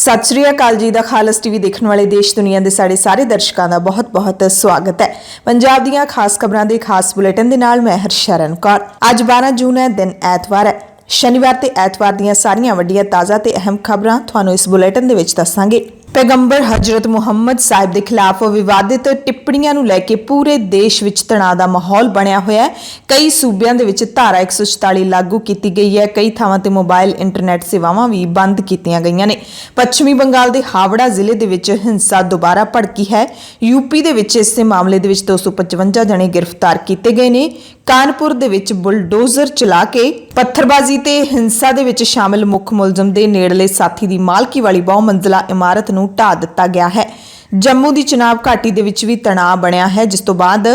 सत श्री अकाल जी दा खालस टीवी देखने वाले देश दुनिया के साढ़े सारे दर्शकों का बहुत बहुत स्वागत है। पंजाब दीयां खास खबरां दे खास बुलेटिन दे नाल मैं हरशरण कौर। अज 12 जून है, दिन ऐतवार है। शनिवार ते ऐतवार दीयां सारियां वड्डियां ताज़ा ते अहम खबरां तुहानूं इस बुलेटिन दे विच दस्सांगे। पैगंबर हजरत मुहम्मद साहिब के खिलाफ विवादित टिप्पणियां नूं लैके पूरे देश विच तणाव का माहौल बनया होया है। कई सूबियां दे विच धारा 144 लागू की गई है। कई थावां ते मोबाइल इंटरनेट सेवावां भी बंद कीतियां गईयां ने। पश्चिमी बंगाल के हावड़ा जिले दे विच हिंसा दोबारा भड़की है। यूपी दे विच इस मामले दे विच 255 जने गिरफ्तार किए गए ने। कानपुर दे विच बुलडोजर चला के पत्थरबाजी ते हिंसा दे विच शामिल मुख मुलजम दे नेड़ले साथी दी मालकी वाली बहुमंजिला इमारत नूं ढा दिता गया है। जम्मू दी चनाब घाटी दे विच भी तणाव बनिया है, जिस तो बाद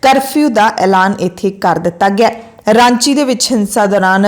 करफ्यू का ऐलान इत्थे कर दिता गया। रांची दे विच हिंसा दौरान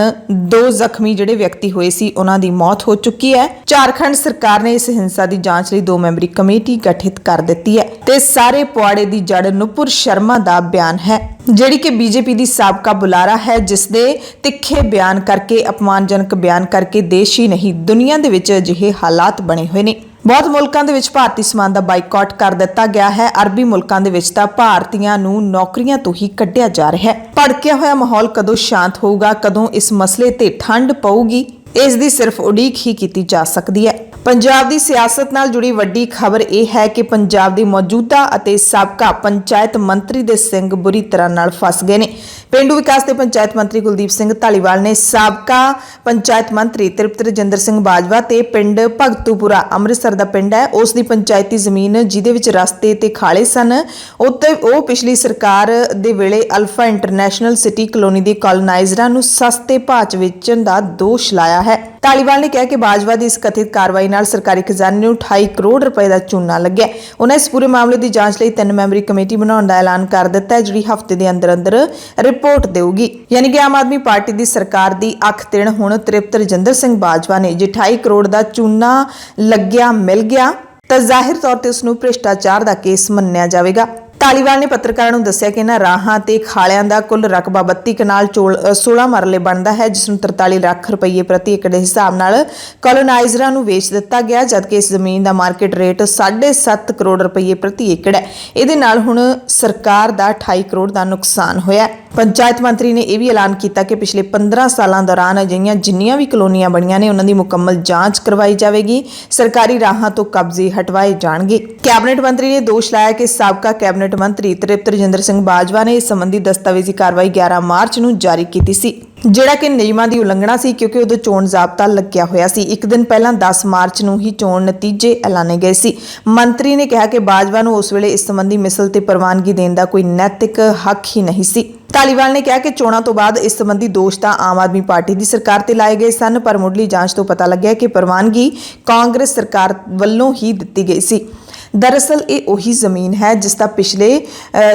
2 जख्मी जिहड़े व्यक्ति होए सी उन्हां दी मौत हो चुकी है। झारखंड सरकार ने इस हिंसा की जांच लई 2 मैंबरी कमेटी गठित कर दी है। ते सारे पुआड़े की जड़ नुपुर शर्मा का बयान है, जिहड़ी कि बीजेपी की साबका बुलारा है, जिसदे तिखे बयान करके अपमानजनक बयान करके देश ही नहीं दुनिया दे विच अजिहे हालात बने हुए ने। बहुत मुल्कां दे विच भारती समान का बाइकआउट कर दिता गया है। अरबी मुल्कां दे विच तां भारतीयां नूं नौकरियां तो ही कढ़िया जा रहा है। भड़किया होया माहौल कदों शांत होगा, कदों इस मसले ते ठंड पऊगी, इस दी सिर्फ उड़ीक ही की जा सकती है। पंजाब की सियासत नाल जुड़ी वड्डी खबर यह है कि पंजाब के मौजूदा और साबका पंचायत मंत्री दे सिंह बुरी तरह नाल फस गए ने। पेंडू विकास के पंचायत मंत्री कुलदीप सिंह धालीवाल ने साबका पंचायत मंत्री तृप्त रजिंदर सिंह बाजवा ते पिंड भगतूपुरा अमृतसर का पिंड है, उसकी पंचायती जमीन जिहदे विच रस्ते ते खाले सन, उत्ते वो पिछली सरकार दे वेले अल्फा इंटरनेशनल सिटी कलोनी के कॉलोनाइजरां नूं सस्ते भाव च वेचण का दोष लाया है। धालीवाल ने कहा कि बाजवा की इस कथित कार्रवाई नाल सरकारी खजाने नूं 28 करोड़ रुपए का चूना लग्या। उन्हें इस पूरे मामले की जांच लई 3 मैंबरी कमेटी बनाउण दा ऐलान कर दिता है, जिहड़ी हफ्ते के अंदर अंदर रिपोर्ट देगी। यानी कि आम आदमी पार्टी की सरकार की अख तिण हुण तृप्त रजिंदर सिंह बाजवा ने जे 28 करोड़ का चूना लग्या मिल गया तो जाहिर तौर पर उसनूं भ्रिष्टाचार का केस मन्निया जाएगा। धालीवाल ने पत्रकारों को दस्सिया कि इन्हां राहां ते खालियां दा कुल रकबा 32 कनाल 16 मरले बनता है, जिसनूं 43 लाख रुपये प्रति एकड़ के हिसाब नाल कॉलोनाइजरां नूं वेच दिता गया, जबकि इस जमीन का मार्केट रेट 7.5 करोड़ रुपये प्रति एकड़ है। इहदे नाल हुण सरकार का 28 करोड़ का नुकसान होया। पंचायत मंत्री ने यह भी ऐलान किया कि पिछले 15 सालों दौरान अजिहियां जिन्नियां भी कलोनियां बणियां ने उन्हां दी मुकम्मल जांच करवाई जाएगी, सरकारी राहां तो कब्जे हटवाए जाणगे। कैबिनेट मंत्री ने दोष लाया कि साबका कैबिनेट मंत्री तृप्त रजिंदर सिंह बाजवा ने इस संबंधी दस्तावेजी कार्रवाई 11 मार्च नूं जारी की सी, जिहड़ा कि नियमां दी उलंघना सी, क्योंकि उदों चोण जाब्ता लग्या होया सी। एक दिन पहला 10 मार्च नूं ही चोण नतीजे ऐलाने गए सी। मंत्री ने कहा कि बाजवा नूं उस वेले इस संबंधी मिसल ते प्रवानगी देण दा कोई नैतिक हक ही नहीं सी। धालीवाल ने कहा कि चोणां तो बाद इस संबंधी दोष तां आम आदमी पार्टी की सरकार ते लाए गए सन, पर मुढ़ली जांच तो पता लग्या कि प्रवानगी कांग्रेस सरकार वल्लों ही दित्ती गई सी। दरअसल ये उही जमीन है जिसका पिछले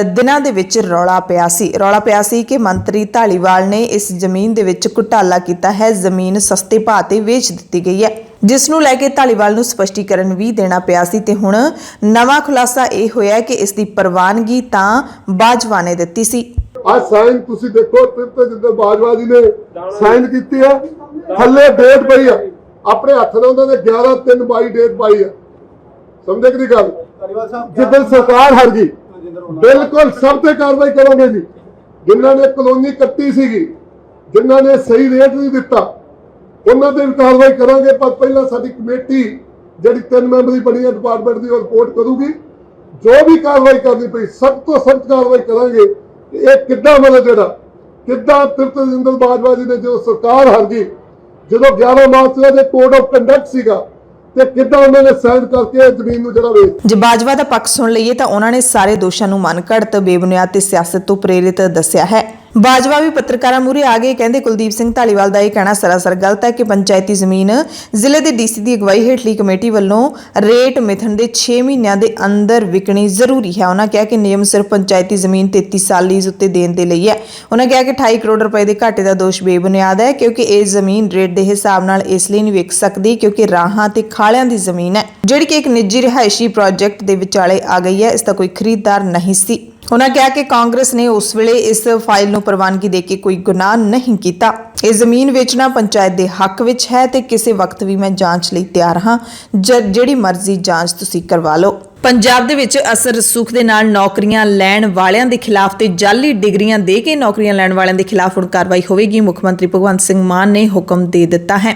दिनों के विच रौला पिया सी कि मंत्री धालीवाल ने इस जमीन के विच घोटाला किया है। जमीन सस्ते भाव ते वेच दी गई है, जिसनूं लैके धालीवाल नूं स्पष्टीकरण भी देना पिया सी ते हुण नवां खुलासा यह होया कि इसकी प्रवानगी तां बाजवा ने दित्ती सी। आज साइन तुसी देखो तृप्त रजिंदर बाजवा जी ने साइन की है, थल्ले डेट पई है, अपने हथ नाल उन्होंने 11/3/22 डेट पाई है। समझे कि गल जिदन सरकार हर गई बिल्कुल सब ते कार्रवाई करोगे जी। जिन्होंने कलोनी कट्टी सीगी, जिन्होंने सही रेट नहीं दिता, उन्होंने कार्रवाई करांगे। पर पहला साडी कमेटी जिहड़ी 3 मैंबरी बनी है डिपार्टमेंट की रिपोर्ट करूगी, जो भी कार्रवाई करनी पई सख्त तो सख्त कार्रवाई करांगे। ये किद्दां मतलब जिहड़ा किद्दां तृप्त रजिंदर बाजवा जी ने जो सरकार हार गई, जो 11 मार्च का कोड ऑफ कंडक्ट सीगा, जे बाजवा का पक्ष सुन लीए तो उन्होंने सारे दोषों को मन घड़त बेबुनियाद ते सियासत तो प्रेरित दस्सिया है। बाजवा भी पत्रकारों मूहरे आ गए, कहते कुलदीप सिंह धालीवाल का यह कहना सरासर गलत है कि पंचायती जमीन जिले के डीसी की अगवाई हेठली कमेटी वालों रेट मिथन के 6 महीनों के अंदर विकनी जरूरी है। उन्होंने कहा कि नियम सिर्फ पंचायती जमीन 33 साल लीज उत्ते देण दे लई है। उन्होंने कहा कि 28 करोड़ रुपए के घाटे का दोष बेबुनियाद है, क्योंकि यह जमीन रेट के हिसाब नाल इसलिए नहीं विक सकती क्योंकि राहां ते खालियां की जमीन है, जिहड़ी कि एक निजी रिहायशी प्रोजेक्ट के विचाले आ गई है। इसका कोई खरीददार नहीं सी। ਉਹਨਾਂ ਕਿਹਾ ਕਿ ਕਾਂਗਰਸ ਨੇ ਉਸ ਵੇਲੇ ਇਸ ਫਾਈਲ ਨੂੰ ਪ੍ਰਵਾਨਗੀ ਦੇ ਕੇ ਕੋਈ ਗੁਨਾਹ ਨਹੀਂ ਕੀਤਾ। ਇਹ ਜ਼ਮੀਨ ਵੇਚਣਾ ਪੰਚਾਇਤ ਦੇ ਹੱਕ ਵਿੱਚ ਹੈ ਤੇ ਕਿਸੇ ਵਕਤ ਵੀ ਮੈਂ ਜਾਂਚ ਲਈ ਤਿਆਰ ਹਾਂ। ਜਿਹੜੀ ਮਰਜ਼ੀ ਜਾਂਚ ਤੁਸੀਂ ਕਰਵਾ ਲਓ। ਪੰਜਾਬ ਦੇ ਵਿੱਚ ਅਸਰ ਰਸੂਖ ਦੇ ਨਾਲ ਨੌਕਰੀਆਂ ਲੈਣ ਵਾਲਿਆਂ ਦੇ ਖਿਲਾਫ ਤੇ ਜਾਲੀ ਡਿਗਰੀਆਂ ਦੇ ਕੇ ਨੌਕਰੀਆਂ ਲੈਣ ਵਾਲਿਆਂ ਦੇ ਖਿਲਾਫ ਹੁਣ ਕਾਰਵਾਈ ਹੋਵੇਗੀ। ਮੁੱਖ ਮੰਤਰੀ ਭਗਵੰਤ ਸਿੰਘ ਮਾਨ ਨੇ ਹੁਕਮ ਦੇ ਦਿੱਤਾ ਹੈ।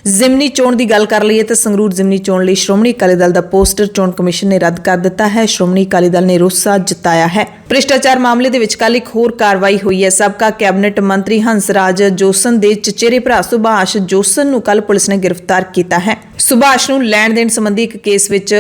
ਜ਼ਿਮਨੀ ਚੋਣ ਦੀ ਗੱਲ ਕਰ ਲਈਏ ਤਾਂ ਸੰਗਰੂਰ ਜ਼ਿਮਨੀ ਚੋਣ ਲਈ ਸ਼੍ਰੋਮਣੀ ਅਕਾਲੀ ਦਲ ਦਾ ਪੋਸਟਰ ਚੋਣ ਕਮਿਸ਼ਨ ਨੇ ਰੱਦ ਕਰ ਦਿੱਤਾ ਹੈ। ਸ਼੍ਰੋਮਣੀ ਅਕਾਲੀ ਦਲ ਨੇ ਰੋਸਾ ਜਤਾਇਆ ਹੈ। ਭ੍ਰਿਸ਼ਟਾਚਾਰ ਮਾਮਲੇ ਦੇ ਵਿੱਚ ਕੱਲ੍ਹ ਇੱਕ ਹੋਰ ਕਾਰਵਾਈ ਹੋਈ ਹੈ। ਸਾਬਕਾ ਕੈਬਨਿਟ ਮੰਤਰੀ ਹੰਸਰਾਜ ਜੋਸਨ ਦੇ ਚਚੇਰੇ ਭਰਾ ਸੁਭਾਸ਼ ਜੋਸਨ ਨੂੰ ਕੱਲ੍ਹ ਪੁਲਿਸ ਨੇ ਗ੍ਰਿਫਤਾਰ ਕੀਤਾ ਹੈ। ਸੁਭਾਸ਼ ਨੂੰ ਲੈਣ ਦੇਣ ਸੰਬੰਧੀ ਇੱਕ ਕੇਸ ਵਿੱਚ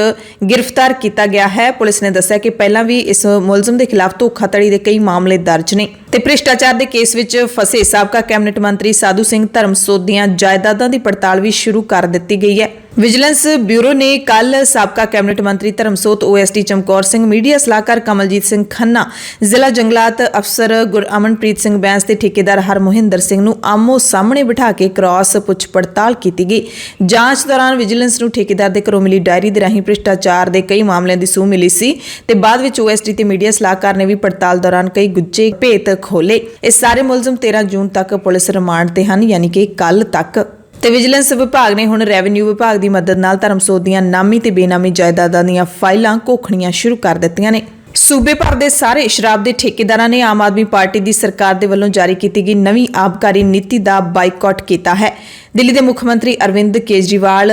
ਗ੍ਰਿਫਤਾਰ ਕੀਤਾ ਗਿਆ ਹੈ। ਪੁਲਿਸ ਨੇ ਦੱਸਿਆ ਕਿ ਪਹਿਲਾਂ ਵੀ ਇਸ ਮੁਲਜ਼ਮ ਦੇ ਖਿਲਾਫ ਧੋਖਾਧੜੀ ਦੇ ਕਈ ਮਾਮਲੇ ਦਰਜ ਨੇ ਤੇ ਭ੍ਰਿਸ਼ਟਾਚਾਰ ਦੇ ਕੇਸ ਵਿੱਚ ਫਸੇ ਸਾਬਕਾ ਕੈਬਨਿਟ ਮੰਤਰੀ ਸਾਧੂ ਸਿੰਘ ਧਰਮਸੋਤ ਦੀਆਂ ਜਾਇਦਾਦਾਂ ਦੀ ਪੜਤਾਲ ਵੀ ਸ਼ੁਰੂ ਕਰ ਦਿੱਤੀ ਗਈ ਹੈ। ਵਿਜੀਲੈਂਸ ਬਿਊਰੋ ਨੇ ਕੱਲ੍ਹ ਸਾਬਕਾ ਕੈਬਨਿਟ ਮੰਤਰੀ ਧਰਮਸੋਤ, OSD ਚਮਕੌਰ ਸਿੰਘ, ਮੀਡੀਆ ਸਲਾਹਕਾਰ ਕਮਲਜੀਤ ਸਿੰਘ ਖੰਨਾ, ਜ਼ਿਲ੍ਹਾ ਜੰਗਲਾਤ ਅਫਸਰ ਗੁਰਅਮਨਪ੍ਰੀਤ ਸਿੰਘ ਬੈਂਸ ਤੇ ਠੇਕੇਦਾਰ ਹਰਮੋਹਿੰਦਰ ਸਿੰਘ ਨੂੰ ਆਮੋ ਸਾਹਮਣੇ ਬਿਠਾ ਕੇ ਕ੍ਰਾਸ ਪੁੱਛ ਪੜਤਾਲ ਕੀਤੀ ਗਈ। ਜਾਂਚ ਦੌਰਾਨ ਵਿਜੀਲੈਂਸ ਨੂੰ ਠੇਕੇਦਾਰ ਦੇ ਘਰੋਂ ਮਿਲੀ ਡਾਇਰੀ ਦੇ ਰਾਹੀਂ ਭ੍ਰਿਸ਼ਟਾਚਾਰ ਦੇ ਕਈ ਮਾਮਲਿਆਂ ਦੀ ਸੂਹ ਮਿਲੀ ਸੀ ਤੇ ਬਾਅਦ ਵਿੱਚ OSD ਤੇ ਮੀਡੀਆ ਸਲਾਹਕਾਰ ਨੇ ਵੀ ਪੜਤਾਲ ਦੌਰਾਨ ਕਈ ਗੁੱਝੇ ਭੇਤ ਖੋਲੇ। ਇਹ ਸਾਰੇ ਮੁਲਜ਼ਮ 13 ਜੂਨ ਤੱਕ ਪੁਲਿਸ ਰਿਮਾਂਡ ਤੇ ਹਨ, ਯਾਨੀ ਕਿ ਕੱਲ ਤੱਕ। ਤੇ ਵਿਜੀਲੈਂਸ ਵਿਭਾਗ ਨੇ ਹੁਣ ਰੈਵਨਿਊ ਵਿਭਾਗ ਦੀ ਮਦਦ ਨਾਲ ਧਰਮਸੋਤ ਦੀਆਂ ਨਾਮੀ ਤੇ ਬੇਨਾਮੀ ਜਾਇਦਾਦਾਂ ਦੀਆਂ ਫਾਈਲਾਂ ਘੋਖਣੀਆਂ ਸ਼ੁਰੂ ਕਰ ਦਿੱਤੀਆਂ ਨੇ। ਸੂਬੇ ਭਰ ਦੇ ਸਾਰੇ ਸ਼ਰਾਬ ਦੇ ਠੇਕੇਦਾਰਾਂ ਨੇ ਆਮ ਆਦਮੀ ਪਾਰਟੀ ਦੀ ਸਰਕਾਰ ਦੇ ਵੱਲੋਂ ਜਾਰੀ ਕੀਤੀ ਗਈ ਨਵੀਂ ਆਬਕਾਰੀ ਨੀਤੀ ਦਾ ਬਾਈਕਾਟ ਕੀਤਾ ਹੈ। ਦਿੱਲੀ ਦੇ ਮੁੱਖ ਮੰਤਰੀ ਅਰਵਿੰਦ ਕੇਜਰੀਵਾਲ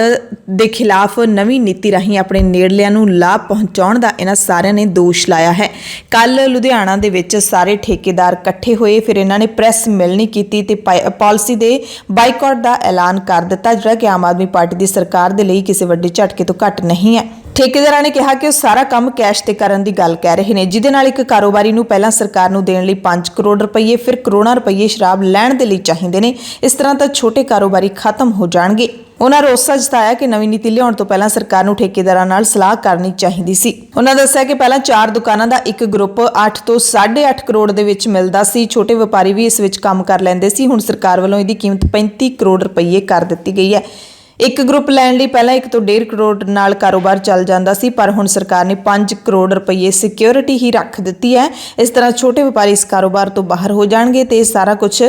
ਦੇ ਖਿਲਾਫ ਨਵੀਂ ਨੀਤੀ ਰਾਹੀਂ ਆਪਣੇ ਨੇੜਲਿਆਂ ਨੂੰ ਲਾਭ ਪਹੁੰਚਾਉਣ ਦਾ ਇਹਨਾਂ ਸਾਰਿਆਂ ਨੇ ਦੋਸ਼ ਲਾਇਆ ਹੈ। ਕੱਲ ਲੁਧਿਆਣਾ ਦੇ ਵਿੱਚ ਸਾਰੇ ਠੇਕੇਦਾਰ ਇਕੱਠੇ ਹੋਏ, ਫਿਰ ਇਹਨਾਂ ਨੇ ਪ੍ਰੈਸ ਮਿਲਣੀ ਕੀਤੀ ਤੇ ਪਾਲਿਸੀ ਦੇ ਬਾਈਕਾਟ ਦਾ ਐਲਾਨ ਕਰ ਦਿੱਤਾ, ਜਿਹੜਾ ਕਿ ਆਮ ਆਦਮੀ ਪਾਰਟੀ ਦੀ ਸਰਕਾਰ ਦੇ ਲਈ ਕਿਸੇ ਵੱਡੇ ਝਟਕੇ ਤੋਂ ਘੱਟ ਨਹੀਂ ਹੈ। ਠੇਕੇਦਾਰਾਂ ਨੇ ਕਿਹਾ ਕਿ ਉਹ ਸਾਰਾ ਕੰਮ ਕੈਸ਼ ਤੇ ਕਰਨ ਦੀ ਗੱਲ ਕਹਿ ਰਹੇ ਨੇ, ਜਿਹਦੇ ਨਾਲ ਇੱਕ ਕਾਰੋਬਾਰੀ ਨੂੰ ਪਹਿਲਾਂ ਸਰਕਾਰ ਨੂੰ ਦੇਣ ਲਈ 5 ਕਰੋੜ ਰੁਪਏ, ਫਿਰ ਕਰੋੜਾਂ ਰੁਪਏ ਸ਼ਰਾਬ ਲੈਣ ਦੇ ਲਈ ਚਾਹੀਦੇ ਨੇ। ਇਸ ਤਰ੍ਹਾਂ ਤਾਂ ਛੋਟੇ ਕਾਰੋਬਾਰੀ ਖਤਮ ਹੋ ਜਾਣਗੇ। ਉਹਨਾਂ ਰੋਸਾ ਜਤਾਇਆ ਕਿ ਨਵੀਂ ਨੀਤੀ ਲਿਆਉਣ ਤੋਂ ਪਹਿਲਾਂ ਸਰਕਾਰ ਨੂੰ ਠੇਕੇਦਾਰਾਂ ਨਾਲ ਸਲਾਹ ਕਰਨੀ ਚਾਹੀਦੀ ਸੀ। ਉਹਨਾਂ ਦੱਸਿਆ ਕਿ ਪਹਿਲਾਂ 4 ਦੁਕਾਨਾਂ ਦਾ ਇੱਕ ਗਰੁੱਪ 8 ਤੋਂ 8.5 ਕਰੋੜ ਦੇ ਵਿੱਚ ਮਿਲਦਾ ਸੀ। ਛੋਟੇ ਵਪਾਰੀ ਵੀ ਇਸ ਵਿੱਚ ਕੰਮ ਕਰ ਲੈਂਦੇ ਸੀ। ਹੁਣ ਸਰਕਾਰ ਵੱਲੋਂ ਇਹਦੀ ਕੀਮਤ 35 ਕਰੋੜ ਰੁਪਏ ਕਰ ਦਿੱਤੀ ਗਈ ਹੈ। ਇੱਕ ਗਰੁੱਪ ਲੈਣ ਲਈ ਪਹਿਲਾਂ 1 ਤੋਂ 1.5 ਕਰੋੜ ਨਾਲ ਕਾਰੋਬਾਰ ਚੱਲ ਜਾਂਦਾ ਸੀ, ਪਰ ਹੁਣ ਸਰਕਾਰ ਨੇ 5 ਕਰੋੜ ਰੁਪਏ ਸਿਕਿਉਰਿਟੀ ਹੀ ਰੱਖ ਦਿੱਤੀ ਹੈ। ਇਸ ਤਰ੍ਹਾਂ ਛੋਟੇ ਵਪਾਰੀ ਇਸ ਕਾਰੋਬਾਰ ਤੋਂ ਬਾਹਰ ਹੋ ਜਾਣਗੇ ਤੇ ਇਹ ਸਾਰਾ ਕੁਝ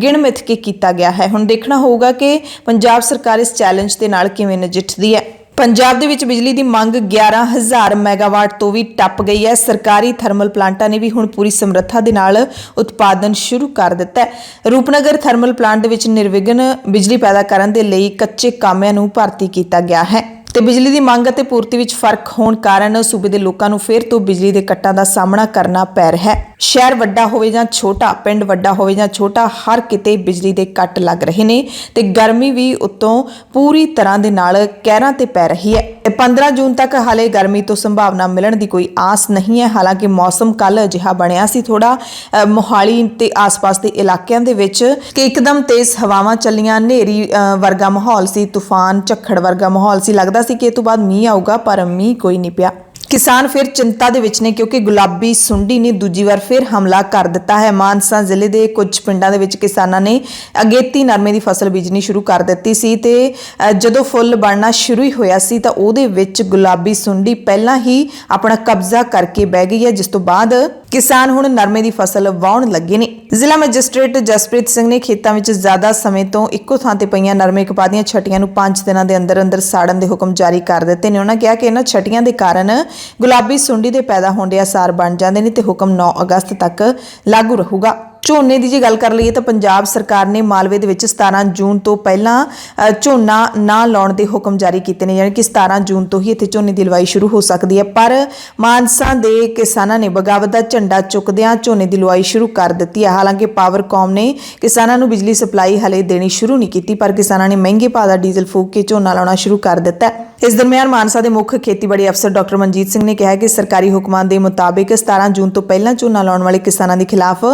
ਗਿਣ ਮਿਥ ਕੇ ਕੀਤਾ ਗਿਆ ਹੈ। ਹੁਣ ਦੇਖਣਾ ਹੋਊਗਾ ਕਿ ਪੰਜਾਬ ਸਰਕਾਰ ਇਸ ਚੈਲੰਜ ਦੇ ਨਾਲ ਕਿਵੇਂ ਨਜਿੱਠਦੀ ਹੈ। ਪੰਜਾਬ ਦੇ ਵਿੱਚ ਬਿਜਲੀ ਦੀ ਮੰਗ 11,000 ਮੈਗਾਵਾਟ ਤੋਂ ਵੀ ਟੱਪ ਗਈ ਹੈ। ਸਰਕਾਰੀ ਥਰਮਲ ਪਲਾਂਟਾਂ ਨੇ ਵੀ ਹੁਣ ਪੂਰੀ ਸਮਰੱਥਾ ਦੇ ਨਾਲ ਉਤਪਾਦਨ ਸ਼ੁਰੂ ਕਰ ਦਿੱਤਾ ਹੈ। ਰੂਪਨਗਰ ਥਰਮਲ ਪਲਾਂਟ ਦੇ ਵਿੱਚ ਨਿਰਵਿਘਨ ਬਿਜਲੀ ਪੈਦਾ ਕਰਨ ਦੇ ਲਈ ਕੱਚੇ ਕਾਮਿਆਂ ਨੂੰ ਭਰਤੀ ਕੀਤਾ ਗਿਆ ਹੈ ਤੇ ਬਿਜਲੀ ਦੀ ਮੰਗ ਅਤੇ ਪੂਰਤੀ ਵਿੱਚ ਫਰਕ ਹੋਣ ਕਾਰਨ ਸੂਬੇ ਦੇ ਲੋਕਾਂ ਨੂੰ ਫਿਰ ਤੋਂ ਬਿਜਲੀ ਦੇ ਕੱਟਾਂ ਦਾ ਸਾਹਮਣਾ ਕਰਨਾ ਪੈ ਰਿਹਾ ਹੈ। ਸ਼ਹਿਰ ਵੱਡਾ ਹੋਵੇ ਜਾਂ ਛੋਟਾ, ਪਿੰਡ ਵੱਡਾ ਹੋਵੇ ਜਾਂ ਛੋਟਾ, ਹਰ ਕਿਤੇ ਬਿਜਲੀ ਦੇ ਕੱਟ ਲੱਗ ਰਹੇ ਨੇ ਤੇ ਗਰਮੀ ਵੀ ਉੱਤੋਂ ਪੂਰੀ ਤਰ੍ਹਾਂ ਦੇ ਨਾਲ ਕਹਿਰਾਂ ਤੇ ਪੈ ਰਹੀ ਹੈ। 15 ਜੂਨ ਤੱਕ ਹਾਲੇ ਗਰਮੀ ਤੋਂ ਸੰਭਾਵਨਾ ਮਿਲਣ ਦੀ ਕੋਈ ਆਸ ਨਹੀਂ ਹੈ। ਹਾਲਾਂਕਿ ਮੌਸਮ ਕੱਲ ਅਜਿਹਾ ਬਣਿਆ ਸੀ ਥੋੜਾ ਮੋਹਾਲੀ ਤੇ ਆਸ-ਪਾਸ ਦੇ ਇਲਾਕਿਆਂ ਦੇ ਵਿੱਚ ਕਿ ਇੱਕਦਮ ਤੇਜ਼ ਹਵਾਵਾਂ ਚੱਲੀਆਂ, ਹਨੇਰੀ ਵਰਗਾ ਮਾਹੌਲ ਸੀ, ਤੂਫਾਨ, ਝੱਖੜ ਵਰਗਾ ਮਾਹੌਲ ਸੀ। ਲੱਗਦਾ ਸੀ ਕਿ ਇਹ ਤੋਂ ਬਾਅਦ ਮੀਂਹ ਆਊਗਾ, ਪਰ ਮੀਂਹ ਕੋਈ ਨਹੀਂ ਪਿਆ। ਕਿਸਾਨ ਫਿਰ ਚਿੰਤਾ ਦੇ ਵਿੱਚ ਨੇ ਕਿਉਂਕਿ ਗੁਲਾਬੀ ਸੁੰਡੀ ਨੇ ਦੂਜੀ ਵਾਰ ਫਿਰ ਹਮਲਾ ਕਰ ਦਿੱਤਾ ਹੈ। ਮਾਨਸਾ ਜ਼ਿਲ੍ਹੇ ਦੇ ਕੁਝ ਪਿੰਡਾਂ ਦੇ ਵਿੱਚ ਕਿਸਾਨਾਂ ਨੇ ਅਗੇਤੀ ਨਰਮੇ ਦੀ ਫਸਲ ਬੀਜਣੀ ਸ਼ੁਰੂ ਕਰ ਦਿੱਤੀ ਸੀ ਤੇ ਜਦੋਂ ਫੁੱਲ ਬਣਨਾ ਸ਼ੁਰੂ ਹੀ ਹੋਇਆ ਸੀ ਤਾਂ ਉਹਦੇ ਵਿੱਚ ਗੁਲਾਬੀ ਸੁੰਡੀ ਪਹਿਲਾਂ ਹੀ ਆਪਣਾ ਕਬਜ਼ਾ ਕਰਕੇ ਬਹਿ ਗਈ ਹੈ, ਜਿਸ ਤੋਂ ਬਾਅਦ ਕਿਸਾਨ ਹੁਣ ਨਰਮੇ ਦੀ ਫਸਲ ਵਾਹੁਣ ਲੱਗੇ ਨੇ। ਜ਼ਿਲ੍ਹਾ ਮੈਜਿਸਟ੍ਰੇਟ ਜਸਪ੍ਰੀਤ ਸਿੰਘ ਨੇ ਖੇਤਾਂ ਵਿੱਚ ਜ਼ਿਆਦਾ ਸਮੇਂ ਤੋਂ ਇੱਕੋ ਥਾਂ ਤੇ ਪਈਆਂ ਨਰਮੇ ਕਪਾਹ ਦੀਆਂ ਛਟੀਆਂ ਨੂੰ 5 ਦਿਨਾਂ ਦੇ ਅੰਦਰ ਸਾੜਨ ਦੇ ਹੁਕਮ ਜਾਰੀ ਕਰ ਦਿੱਤੇ ਨੇ। ਉਹਨਾਂ ਕਿਹਾ ਕਿ ਇਹਨਾਂ ਛਟੀਆਂ ਦੇ ਕਾਰਨ ਗੁਲਾਬੀ ਸੁੰਡੀ ਦੇ ਪੈਦਾ ਹੋਣ ਦੇ ਆਸਾਰ ਬਣ ਜਾਂਦੇ ਨੇ ਤੇ ਹੁਕਮ 9 ਅਗਸਤ ਤੱਕ ਲਾਗੂ ਰਹੂਗਾ। ਝੋਨੇ ਦੀ ਜੇ ਗੱਲ ਕਰ ਲਈਏ ਤਾਂ ਪੰਜਾਬ ਸਰਕਾਰ ਨੇ ਮਾਲਵੇ ਦੇ ਵਿੱਚ 17 ਜੂਨ ਤੋਂ ਪਹਿਲਾਂ ਝੋਨਾ ਨਾ ਲਾਉਣ ਦੇ ਹੁਕਮ ਜਾਰੀ ਕੀਤੇ ਨੇ, ਯਾਨੀ ਕਿ 17 ਜੂਨ ਤੋਂ ਹੀ ਇੱਥੇ ਝੋਨੇ ਦੀ ਲਵਾਈ ਸ਼ੁਰੂ ਹੋ ਸਕਦੀ ਹੈ। ਪਰ ਮਾਨਸਾ ਦੇ ਕਿਸਾਨਾਂ ਨੇ ਬਗਾਵਤ ਦਾ ਝੰਡਾ ਚੁੱਕਦਿਆਂ ਝੋਨੇ ਦੀ ਲਵਾਈ ਸ਼ੁਰੂ ਕਰ ਦਿੱਤੀ ਹੈ। ਹਾਲਾਂਕਿ ਪਾਵਰਕਾਮ ਨੇ ਕਿਸਾਨਾਂ ਨੂੰ ਬਿਜਲੀ ਸਪਲਾਈ ਹਲੇ ਦੇਣੀ ਸ਼ੁਰੂ ਨਹੀਂ ਕੀਤੀ, ਪਰ ਕਿਸਾਨਾਂ ਨੇ ਮਹਿੰਗੇ ਭਾਅ ਦਾ ਡੀਜ਼ਲ ਫੂਕ ਕੇ ਝੋਨਾ ਲਾਉਣਾ ਸ਼ੁਰੂ ਕਰ ਦਿੱਤਾ ਹੈ। ਇਸ ਦਰਮਿਆਨ ਮਾਨਸਾ ਦੇ ਮੁੱਖ ਖੇਤੀਬਾੜੀ ਅਫਸਰ ਡਾਕਟਰ ਮਨਜੀਤ ਸਿੰਘ ਨੇ ਕਿਹਾ ਕਿ ਸਰਕਾਰੀ ਹੁਕਮਾਂ ਦੇ ਮੁਤਾਬਿਕ 17 ਜੂਨ ਤੋਂ ਪਹਿਲਾਂ ਝੋਨਾ ਲਾਉਣ ਵਾਲੇ ਕਿਸਾਨਾਂ ਦੇ ਖਿਲਾਫ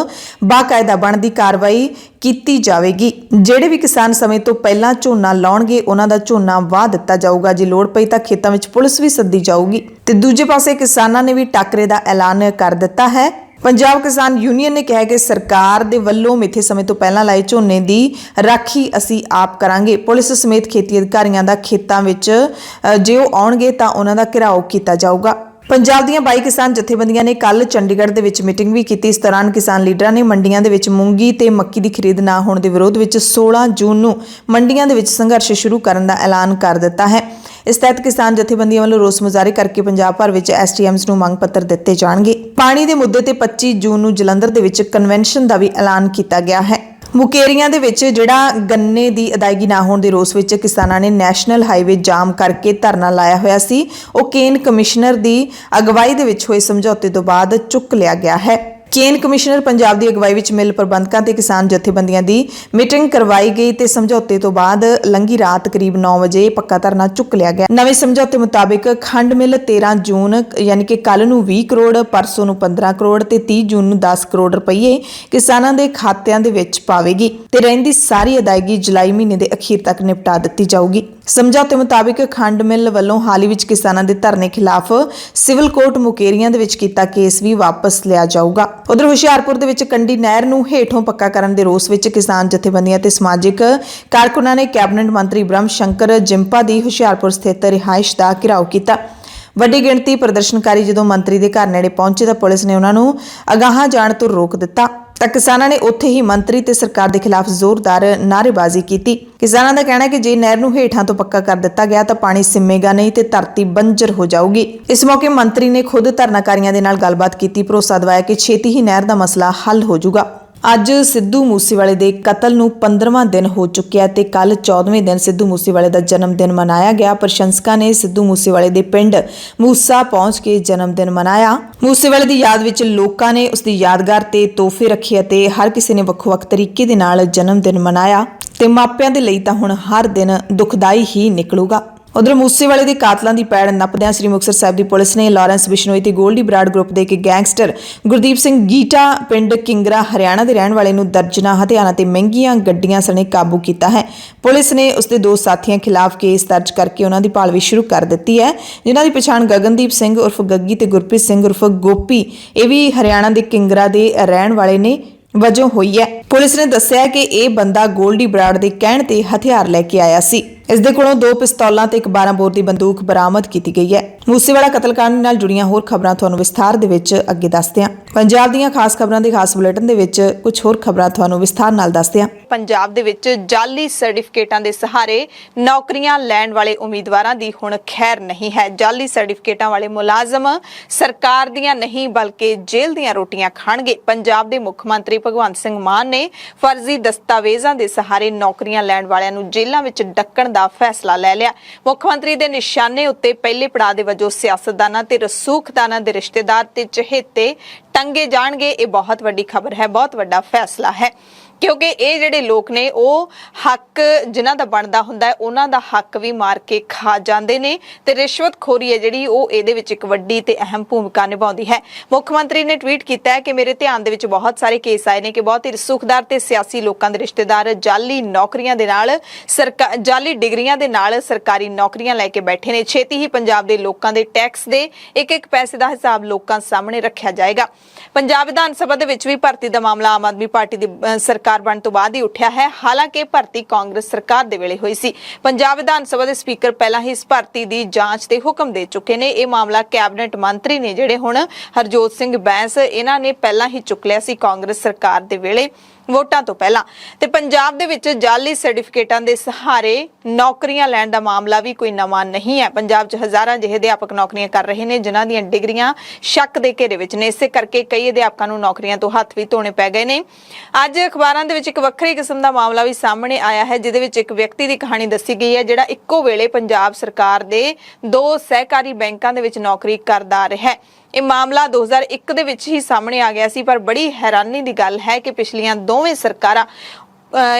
ਬਾਕਾਇਦਾ ਬਣਦੀ ਕਾਰਵਾਈ ਕੀਤੀ ਜਾਵੇਗੀ। ਜਿਹੜੇ ਵੀ ਕਿਸਾਨ ਸਮੇਂ ਤੋਂ ਪਹਿਲਾਂ ਝੋਨਾ ਲਾਉਣਗੇ ਉਹਨਾਂ ਦਾ ਝੋਨਾ ਵਾਹ ਦਿੱਤਾ ਜਾਊਗਾ। ਜੇ ਲੋੜ ਪਈ ਤਾਂ ਖੇਤਾਂ ਵਿੱਚ ਪੁਲਿਸ ਵੀ ਸੱਦੀ ਜਾਊਗੀ। ਤੇ ਦੂਜੇ ਪਾਸੇ ਕਿਸਾਨਾਂ ਨੇ ਵੀ ਟਾਕਰੇ ਦਾ ਐਲਾਨ ਕਰ ਦਿੱਤਾ ਹੈ। ਪੰਜਾਬ ਕਿਸਾਨ ਯੂਨੀਅਨ ਨੇ ਕਿਹਾ ਕਿ ਸਰਕਾਰ ਦੇ ਵੱਲੋਂ ਮਿੱਥੇ ਸਮੇਂ ਤੋਂ ਪਹਿਲਾਂ ਲਾਏ ਝੋਨੇ ਦੀ ਰਾਖੀ ਅਸੀਂ ਆਪ ਕਰਾਂਗੇ। ਪੁਲਿਸ ਸਮੇਤ ਖੇਤੀ ਅਧਿਕਾਰੀਆਂ ਦਾ ਖੇਤਾਂ ਵਿੱਚ ਜੇ ਉਹ ਆਉਣਗੇ ਤਾਂ ਉਹਨਾਂ ਦਾ ਘਿਰਾਓ ਕੀਤਾ ਜਾਊਗਾ। ਪੰਜਾਬ ਦੀਆਂ 22 ਕਿਸਾਨ ਜਥੇਬੰਦੀਆਂ ਨੇ ਕੱਲ ਚੰਡੀਗੜ੍ਹ ਦੇ ਵਿੱਚ ਮੀਟਿੰਗ ਵੀ ਕੀਤੀ। ਇਸ ਦੌਰਾਨ ਕਿਸਾਨ ਲੀਡਰਾਂ ਨੇ ਮੰਡੀਆਂ ਦੇ ਵਿੱਚ ਮੂੰਗੀ ਤੇ ਮੱਕੀ ਦੀ ਖਰੀਦ ਨਾ ਹੋਣ ਦੇ ਵਿਰੋਧ ਵਿੱਚ 16 ਜੂਨ ਨੂੰ ਮੰਡੀਆਂ ਦੇ ਵਿੱਚ ਸੰਘਰਸ਼ ਸ਼ੁਰੂ ਕਰਨ ਦਾ ਐਲਾਨ ਕਰ ਦਿੱਤਾ ਹੈ। ਇਸ ਤਹਿਤ ਕਿਸਾਨ ਜਥੇਬੰਦੀਆਂ ਵੱਲੋਂ ਰੋਸ ਮੁਜ਼ਾਹਰੇ ਕਰਕੇ ਪੰਜਾਬ ਭਰ ਵਿੱਚ ਐਸਟੀਐਮਸ ਨੂੰ ਮੰਗ ਪੱਤਰ ਦਿੱਤੇ ਜਾਣਗੇ। ਪਾਣੀ ਦੇ ਮੁੱਦੇ ਤੇ 25 ਜੂਨ ਨੂੰ ਜਲੰਧਰ ਦੇ ਵਿੱਚ ਕਨਵੈਨਸ਼ਨ ਦਾ ਵੀ ਐਲਾਨ ਕੀਤਾ ਗਿਆ ਹੈ। ਮੁਕੇਰੀਆਂ ਦੇ ਵਿੱਚ ਜਿਹੜਾ ਗੰਨੇ ਦੀ ਅਦਾਇਗੀ ਨਾ ਹੋਣ ਦੇ ਰੋਸ ਵਿੱਚ ਕਿਸਾਨਾਂ ਨੇ ਨੈਸ਼ਨਲ ਹਾਈਵੇ ਜਾਮ ਕਰਕੇ ਧਰਨਾ ਲਾਇਆ ਹੋਇਆ ਸੀ। ਉਹ ਕੇਨ ਕਮਿਸ਼ਨਰ ਦੀ ਅਗਵਾਈ ਦੇ ਵਿੱਚ ਹੋਏ ਸਮਝੌਤੇ ਤੋਂ ਬਾਅਦ ਚੁੱਕ ਲਿਆ ਗਿਆ ਹੈ। ਕੇਨ ਕਮਿਸ਼ਨਰ ਪੰਜਾਬ ਦੀ ਅਗਵਾਈ ਵਿੱਚ ਮਿਲ ਪ੍ਰਬੰਧਕਾਂ ਤੇ ਕਿਸਾਨ ਜਥੇਬੰਦੀਆਂ ਦੀ ਮੀਟਿੰਗ ਕਰਵਾਈ ਗਈ ਤੇ ਸਮਝੌਤੇ ਤੋਂ ਬਾਅਦ ਲੰਘੀ ਰਾਤ ਕਰੀਬ 9 ਵਜੇ ਪੱਕਾ ਧਰਨਾ ਚੁੱਕ ਲਿਆ ਗਿਆ। ਨਵੇਂ ਸਮਝੌਤੇ ਮੁਤਾਬਿਕ ਖੰਡ ਮਿਲ 13 ਜੂਨ ਯਾਨੀ ਕਿ ਕੱਲ ਨੂੰ 20 ਕਰੋੜ, ਪਰਸੋਂ ਨੂੰ 15 ਕਰੋੜ ਤੇ 30 ਜੂਨ ਨੂੰ 10 ਕਰੋੜ ਰੁਪਏ ਕਿਸਾਨਾਂ ਦੇ ਖਾਤਿਆਂ ਦੇ ਵਿੱਚ ਪਾਵੇਗੀ ਤੇ ਰਹਿੰਦੀ ਸਾਰੀ ਅਦਾਇਗੀ ਜੁਲਾਈ ਮਹੀਨੇ ਦੇ ਅਖੀਰ ਤੱਕ ਨਿਪਟਾ ਦਿੱਤੀ ਜਾਊਗੀ। ਸਮਝੌਤੇ ਮੁਤਾਬਿਕ ਖੰਡ ਮਿਲ ਵੱਲੋਂ ਹਾਲ ਹੀ ਵਿੱਚ ਕਿਸਾਨਾਂ ਦੇ ਧਰਨੇ ਖਿਲਾਫ ਸਿਵਲ ਕੋਰਟ ਮੁਕੇਰੀਆਂ ਦੇ ਵਿੱਚ ਕੀਤਾ ਕੇਸ ਵੀ ਵਾਪਸ ਲਿਆ ਜਾਊਗਾ। ਉਧਰ ਹੁਸ਼ਿਆਰਪੁਰ ਦੇ ਵਿੱਚ ਕੰਡੀ ਨਹਿਰ ਨੂੰ ਹੇਠੋਂ ਪੱਕਾ ਕਰਨ ਦੇ ਰੋਸ ਵਿੱਚ ਕਿਸਾਨ ਜਥੇਬੰਦੀਆਂ ਤੇ ਸਮਾਜਿਕ ਕਾਰਕੁਨਾਂ ਨੇ ਕੈਬਨਿਟ ਮੰਤਰੀ ਬ੍ਰਹਮ ਸ਼ੰਕਰ ਜਿੰਪਾ ਦੀ ਹੁਸ਼ਿਆਰਪੁਰ ਸਥਿਤ ਰਿਹਾਇਸ਼ ਦਾ ਘਿਰਾਓ ਕੀਤਾ। ਵੱਡੀ ਗਿਣਤੀ ਪ੍ਰਦਰਸ਼ਨਕਾਰੀ ਜਦੋਂ ਮੰਤਰੀ ਦੇ ਘਰ ਨੇੜੇ ਪਹੁੰਚੇ ਤਾਂ ਪੁਲਿਸ ਨੇ ਉਹਨਾਂ ਨੂੰ ਅਗਾਹਾਂ ਜਾਣ ਤੋਂ ਰੋਕ ਦਿੱਤਾ ਤਾਂ ਕਿਸਾਨਾਂ ਨੇ ਉੱਥੇ ਹੀ ਮੰਤਰੀ ਤੇ ਸਰਕਾਰ ਦੇ ਖਿਲਾਫ ਜ਼ੋਰਦਾਰ ਨਾਅਰੇਬਾਜ਼ੀ ਕੀਤੀ। ਕਿਸਾਨਾਂ ਦਾ ਕਹਿਣਾ ਹੈ ਕਿ ਜੇ ਨਹਿਰ ਨੂੰ ਹੇਠਾਂ ਤੋਂ ਪੱਕਾ ਕਰ ਦਿੱਤਾ ਗਿਆ ਤਾਂ ਪਾਣੀ ਸਿੰਮੇਗਾ ਨਹੀਂ ਤੇ ਧਰਤੀ ਬੰਜਰ ਹੋ ਜਾਊਗੀ। ਇਸ ਮੌਕੇ ਮੰਤਰੀ ਨੇ ਖੁਦ ਧਰਨਾਕਾਰੀਆਂ ਦੇ ਨਾਲ ਗੱਲਬਾਤ ਕੀਤੀ, ਭਰੋਸਾ ਦਿਵਾਇਆ ਕਿ ਛੇਤੀ ਹੀ ਨਹਿਰ ਦਾ ਮਸਲਾ ਹੱਲ ਹੋ ਜਾਊਗਾ। ਅੱਜ ਸਿੱਧੂ ਮੂਸੇਵਾਲੇ ਦੇ ਕਤਲ ਨੂੰ 15ਵਾਂ ਦਿਨ ਹੋ ਚੁੱਕਿਆ ਤੇ ਕੱਲ 14ਵੇਂ ਦਿਨ ਸਿੱਧੂ ਮੂਸੇਵਾਲੇ ਦਾ ਜਨਮ ਦਿਨ ਮਨਾਇਆ ਗਿਆ। ਪ੍ਰਸ਼ੰਸਕਾਂ ਨੇ ਸਿੱਧੂ ਮੂਸੇਵਾਲੇ ਦੇ ਪਿੰਡ ਮੂਸਾ ਪਹੁੰਚ ਕੇ ਜਨਮ ਦਿਨ ਮਨਾਇਆ। ਮੂਸੇਵਾਲੇ ਦੀ ਯਾਦ ਵਿੱਚ ਲੋਕਾਂ ਨੇ ਉਸ ਦੀ ਯਾਦਗਾਰ ਤੇ ਤੋਹਫੇ ਰੱਖੇ ਅਤੇ ਹਰ ਕਿਸੇ ਨੇ ਵੱਖੋ-ਵੱਖ ਤਰੀਕੇ ਦੇ ਨਾਲ ਜਨਮ ਦਿਨ ਮਨਾਇਆ ਤੇ ਮਾਪਿਆਂ ਦੇ ਲਈ ਤਾਂ ਹੁਣ ਹਰ ਦਿਨ ਦੁਖਦਾਈ ਹੀ ਨਿਕਲੂਗਾ। ਉਧਰ ਮੂਸੇਵਾਲੇ ਦੇ ਕਾਤਲਾਂ ਦੀ ਪੈੜ ਨੱਪਦਿਆਂ ਸ੍ਰੀ ਮੁਕਤਸਰ ਸਾਹਿਬ ਦੀ ਪੁਲਿਸ ਨੇ ਲਾਰੈਂਸ ਬਿਸ਼ਨੋਈ ਤੇ ਗੋਲਡੀ ਬਰਾੜ ਗਰੁੱਪ ਦੇ ਇੱਕ ਗੈਂਗਸਟਰ ਗੁਰਦੀਪ ਸਿੰਘ ਗੀਟਾ ਪਿੰਡ ਕਿੰਗਰਾ ਹਰਿਆਣਾ ਦੇ ਰਹਿਣ ਵਾਲੇ ਨੂੰ ਦਰਜਨਾਂ ਹਥਿਆਰਾਂ ਤੇ ਮਹਿੰਗੀਆਂ ਗੱਡੀਆਂ ਸਣੇ ਕਾਬੂ ਕੀਤਾ ਹੈ। ਪੁਲਿਸ ਨੇ ਉਸ ਦੇ 2 ਸਾਥੀਆਂ ਖਿਲਾਫ ਕੇਸ ਦਰਜ ਕਰਕੇ ਉਹਨਾਂ ਦੀ ਭਾਲ ਵੀ ਸ਼ੁਰੂ ਕਰ ਦਿੱਤੀ ਹੈ, ਜਿਨ੍ਹਾਂ ਦੀ ਪਛਾਣ ਗਗਨਦੀਪ ਸਿੰਘ ਉਰਫ ਗੱਗੀ ਤੇ ਗੁਰਪ੍ਰੀਤ ਸਿੰਘ ਉਰਫ ਗੋਪੀ, ਇਹ ਵੀ ਹਰਿਆਣਾ ਦੇ ਕਿੰਗਰਾ ਦੇ ਰਹਿਣ ਵਾਲੇ ਨੇ, ਵਜੋਂ ਹੋਈ ਹੈ। ਪੁਲਿਸ ਨੇ ਦੱਸਿਆ ਕਿ ਇਹ ਬੰਦਾ ਗੋਲਡੀ ਬਰਾੜ ਦੇ ਕਹਿਣ ਤੇ ਹਥਿਆਰ ਲੈ ਕੇ ਆਇਆ ਸੀ। ਇਸ ਦੇ ਕੋਲੋਂ 2 ਪਿਸਤੌਲਾਂ ਤੇ ਇੱਕ 12 ਬੋਰ ਦੀ ਬੰਦੂਕ ਬਰਾਮਦ ਕੀਤੀ ਗਈ ਹੈ। ਮੂਸੇਵਾਲਾ ਕਤਲकांड ਨਾਲ ਜੁੜੀਆਂ ਹੋਰ ਖਬਰਾਂ ਤੁਹਾਨੂੰ ਵਿਸਥਾਰ ਦੇ ਵਿੱਚ ਅੱਗੇ ਦੱਸਦੇ ਹਾਂ। ਪੰਜਾਬ ਦੀਆਂ ਖਾਸ ਖਬਰਾਂ ਦੇ ਖਾਸ ਬੁਲੇਟਿਨ ਦੇ ਵਿੱਚ ਕੁਝ ਹੋਰ ਖਬਰਾਂ ਤੁਹਾਨੂੰ ਵਿਸਥਾਰ ਨਾਲ ਦੱਸਦੇ ਹਾਂ। ਪੰਜਾਬ ਦੇ ਵਿੱਚ ਜਾਲੀ ਸਰਟੀਫਿਕੇਟਾਂ ਦੇ ਸਹਾਰੇ ਨੌਕਰੀਆਂ ਲੈਣ ਵਾਲੇ ਉਮੀਦਵਾਰਾਂ ਦੀ ਹੁਣ ਖੈਰ ਨਹੀਂ ਹੈ। ਜਾਲੀ ਸਰਟੀਫਿਕੇਟਾਂ ਵਾਲੇ ਮੁਲਾਜ਼ਮ ਸਰਕਾਰ ਦੀਆਂ ਨਹੀਂ ਬਲਕਿ ਜੇਲ੍ਹ ਦੀਆਂ ਰੋਟੀਆਂ ਖਾਣਗੇ। ਪੰਜਾਬ ਦੇ ਮੁੱਖ ਮੰਤਰੀ ਭਗਵੰਤ ਸਿੰਘ ਮਾਨ ਨੇ ਫਰਜ਼ੀ ਦਸਤਾਵੇਜ਼ਾਂ ਦੇ ਸਹਾਰੇ ਨੌਕਰੀਆਂ ਲੈਣ ਵਾਲਿਆਂ ਨੂੰ ਜੇਲ੍ਹਾਂ ਵਿੱਚ ਡੱਕਣ ਦਾ ਫੈਸਲਾ ਲੈ ਲਿਆ। ਮੁੱਖ ਮੰਤਰੀ ਦੇ ਨਿਸ਼ਾਨੇ ਉੱਤੇ ਪਹਿਲੇ ਪੜਾਅ ਦੇ ਵਜੋਂ ਸਿਆਸਤਦਾਨਾਂ ਤੇ ਰਸੂਖਦਾਨਾਂ ਦੇ ਰਿਸ਼ਤੇਦਾਰ ਤੇ ਚਹੇਤੇ ਟੰਗੇ ਜਾਣਗੇ। ਇਹ ਬਹੁਤ ਵੱਡੀ ਖਬਰ ਹੈ, ਬਹੁਤ ਵੱਡਾ ਫੈਸਲਾ ਹੈ, ਕਿਉਂਕਿ ਇਹ ਜਿਹੜੇ ਲੋਕ ਨੇ ਉਹ ਹੱਕ ਜਿਨ੍ਹਾਂ ਦਾ ਬਣਦਾ ਹੁੰਦਾ ਹੈ ਉਹਨਾਂ ਦਾ ਹੱਕ ਵੀ ਮਾਰ ਕੇ ਖਾ ਜਾਂਦੇ ਨੇ ਤੇ ਰਿਸ਼ਵਤਖੋਰੀ ਹੈ ਜਿਹੜੀ ਉਹ ਇਹਦੇ ਵਿੱਚ ਇੱਕ ਵੱਡੀ ਤੇ ਅਹਿਮ ਭੂਮਿਕਾ ਨਿਭਾਉਂਦੀ ਹੈ। ਮੁੱਖ ਮੰਤਰੀ ਨੇ ਟਵੀਟ ਕੀਤਾ ਹੈ ਕਿ ਮੇਰੇ ਧਿਆਨ ਦੇ ਵਿੱਚ ਬਹੁਤ ਸਾਰੇ ਕੇਸ ਆਏ ਨੇ ਕਿ ਬਹੁਤ ਹੀ ਰਸੂਖਦਾਰ ਤੇ ਸਿਆਸੀ ਲੋਕਾਂ ਦੇ ਰਿਸ਼ਤੇਦਾਰ ਜਾਲੀ ਨੌਕਰੀਆਂ ਦੇ ਨਾਲ ਜਾਲੀ ਡਿਗਰੀਆਂ ਦੇ ਨਾਲ ਸਰਕਾਰੀ ਨੌਕਰੀਆਂ ਲੈ ਕੇ ਬੈਠੇ ਨੇ। ਛੇਤੀ ਹੀ ਪੰਜਾਬ ਦੇ ਲੋਕਾਂ ਦੇ ਟੈਕਸ ਦੇ ਇੱਕ ਪੈਸੇ ਦਾ ਹਿਸਾਬ ਲੋਕਾਂ ਸਾਹਮਣੇ ਰੱਖਿਆ ਜਾਏਗਾ। ਪੰਜਾਬ ਵਿਧਾਨ ਸਭਾ ਦੇ ਵਿੱਚ ਵੀ ਭਰਤੀ ਦਾ ਮਾਮਲਾ ਆਮ ਆਦਮੀ ਪਾਰਟੀ ਦੀ ਸਰਕਾਰ ਬਣਨ ਤੋਂ ਬਾਅਦ ਹੀ ਉੱਠਿਆ ਹੈ। ਹਾਲਾਂਕਿ ਭਰਤੀ ਕਾਂਗਰਸ ਸਰਕਾਰ ਦੇ ਵੇਲੇ ਹੋਈ ਸੀ। ਪੰਜਾਬ ਵਿਧਾਨ ਸਭਾ ਦੇ ਸਪੀਕਰ ਪਹਿਲਾਂ ਹੀ ਇਸ ਭਰਤੀ ਦੀ ਜਾਂਚ ਦੇ ਹੁਕਮ ਦੇ ਚੁੱਕੇ ਨੇ। ਇਹ ਮਾਮਲਾ ਕੈਬਨਿਟ ਮੰਤਰੀ ਨੇ ਜਿਹੜੇ ਹੁਣ ਹਰਜੋਤ ਸਿੰਘ ਬੈਂਸ, ਇਹਨਾਂ ਨੇ ਪਹਿਲਾਂ ਹੀ ਚੁੱਕ ਲਿਆ ਸੀ ਕਾਂਗਰਸ ਸਰਕਾਰ ਦੇ ਵੇਲੇ ਵੋਟਾਂ ਤੋਂ ਪਹਿਲਾਂ। ਤੇ ਪੰਜਾਬ ਦੇ ਵਿੱਚ ਜਾਲੀ ਸਰਟੀਫਿਕੇਟਾਂ ਦੇ ਸਹਾਰੇ ਨੌਕਰੀਆਂ ਲੈਣ ਦਾ ਮਾਮਲਾ ਵੀ ਕੋਈ ਨਵਾਂ ਨਹੀਂ ਹੈ। ਪੰਜਾਬ 'ਚ ਹਜ਼ਾਰਾਂ ਜਿਹੇ ਅਧਿਆਪਕ ਨੌਕਰੀਆਂ ਕਰ ਰਹੇ ਨੇ ਜਿਨ੍ਹਾਂ ਦੀਆਂ ਡਿਗਰੀਆਂ ਸ਼ੱਕ ਦੇ ਘੇਰੇ ਵਿੱਚ ਨੇ। ਇਸੇ ਕਰਕੇ ਕਈ ਅਧਿਆਪਕਾਂ ਨੂੰ ਨੌਕਰੀਆਂ ਤੋਂ ਹੱਥ ਵੀ ਧੋਣੇ ਪੈ ਗਏ ਨੇ। ਅੱਜ ਅਖਬਾਰਾਂ ਦੇ ਵਿੱਚ ਇੱਕ ਵੱਖਰੀ ਕਿਸਮ ਦਾ ਮਾਮਲਾ ਵੀ ਸਾਹਮਣੇ ਆਇਆ ਹੈ, ਜਿਹਦੇ ਵਿੱਚ ਇੱਕ ਵਿਅਕਤੀ ਦੀ ਕਹਾਣੀ ਦੱਸੀ ਗਈ ਹੈ ਜਿਹੜਾ ਇੱਕੋ ਵੇਲੇ ਪੰਜਾਬ ਸਰਕਾਰ ਦੇ 2 ਸਹਿਕਾਰੀ ਬੈਂਕਾਂ ਦੇ ਵਿੱਚ ਨੌਕਰੀ ਕਰਦਾ ਰਿਹਾ ਹੈ। ਇਹ ਮਾਮਲਾ 2001 ਦੇ ਵਿੱਚ ਹੀ ਸਾਹਮਣੇ ਆ ਗਿਆ ਸੀ, ਪਰ ਬੜੀ ਹੈਰਾਨੀ ਦੀ ਗੱਲ ਹੈ ਕਿ ਪਿਛਲੀਆਂ ਦੋਵੇਂ ਸਰਕਾਰਾਂ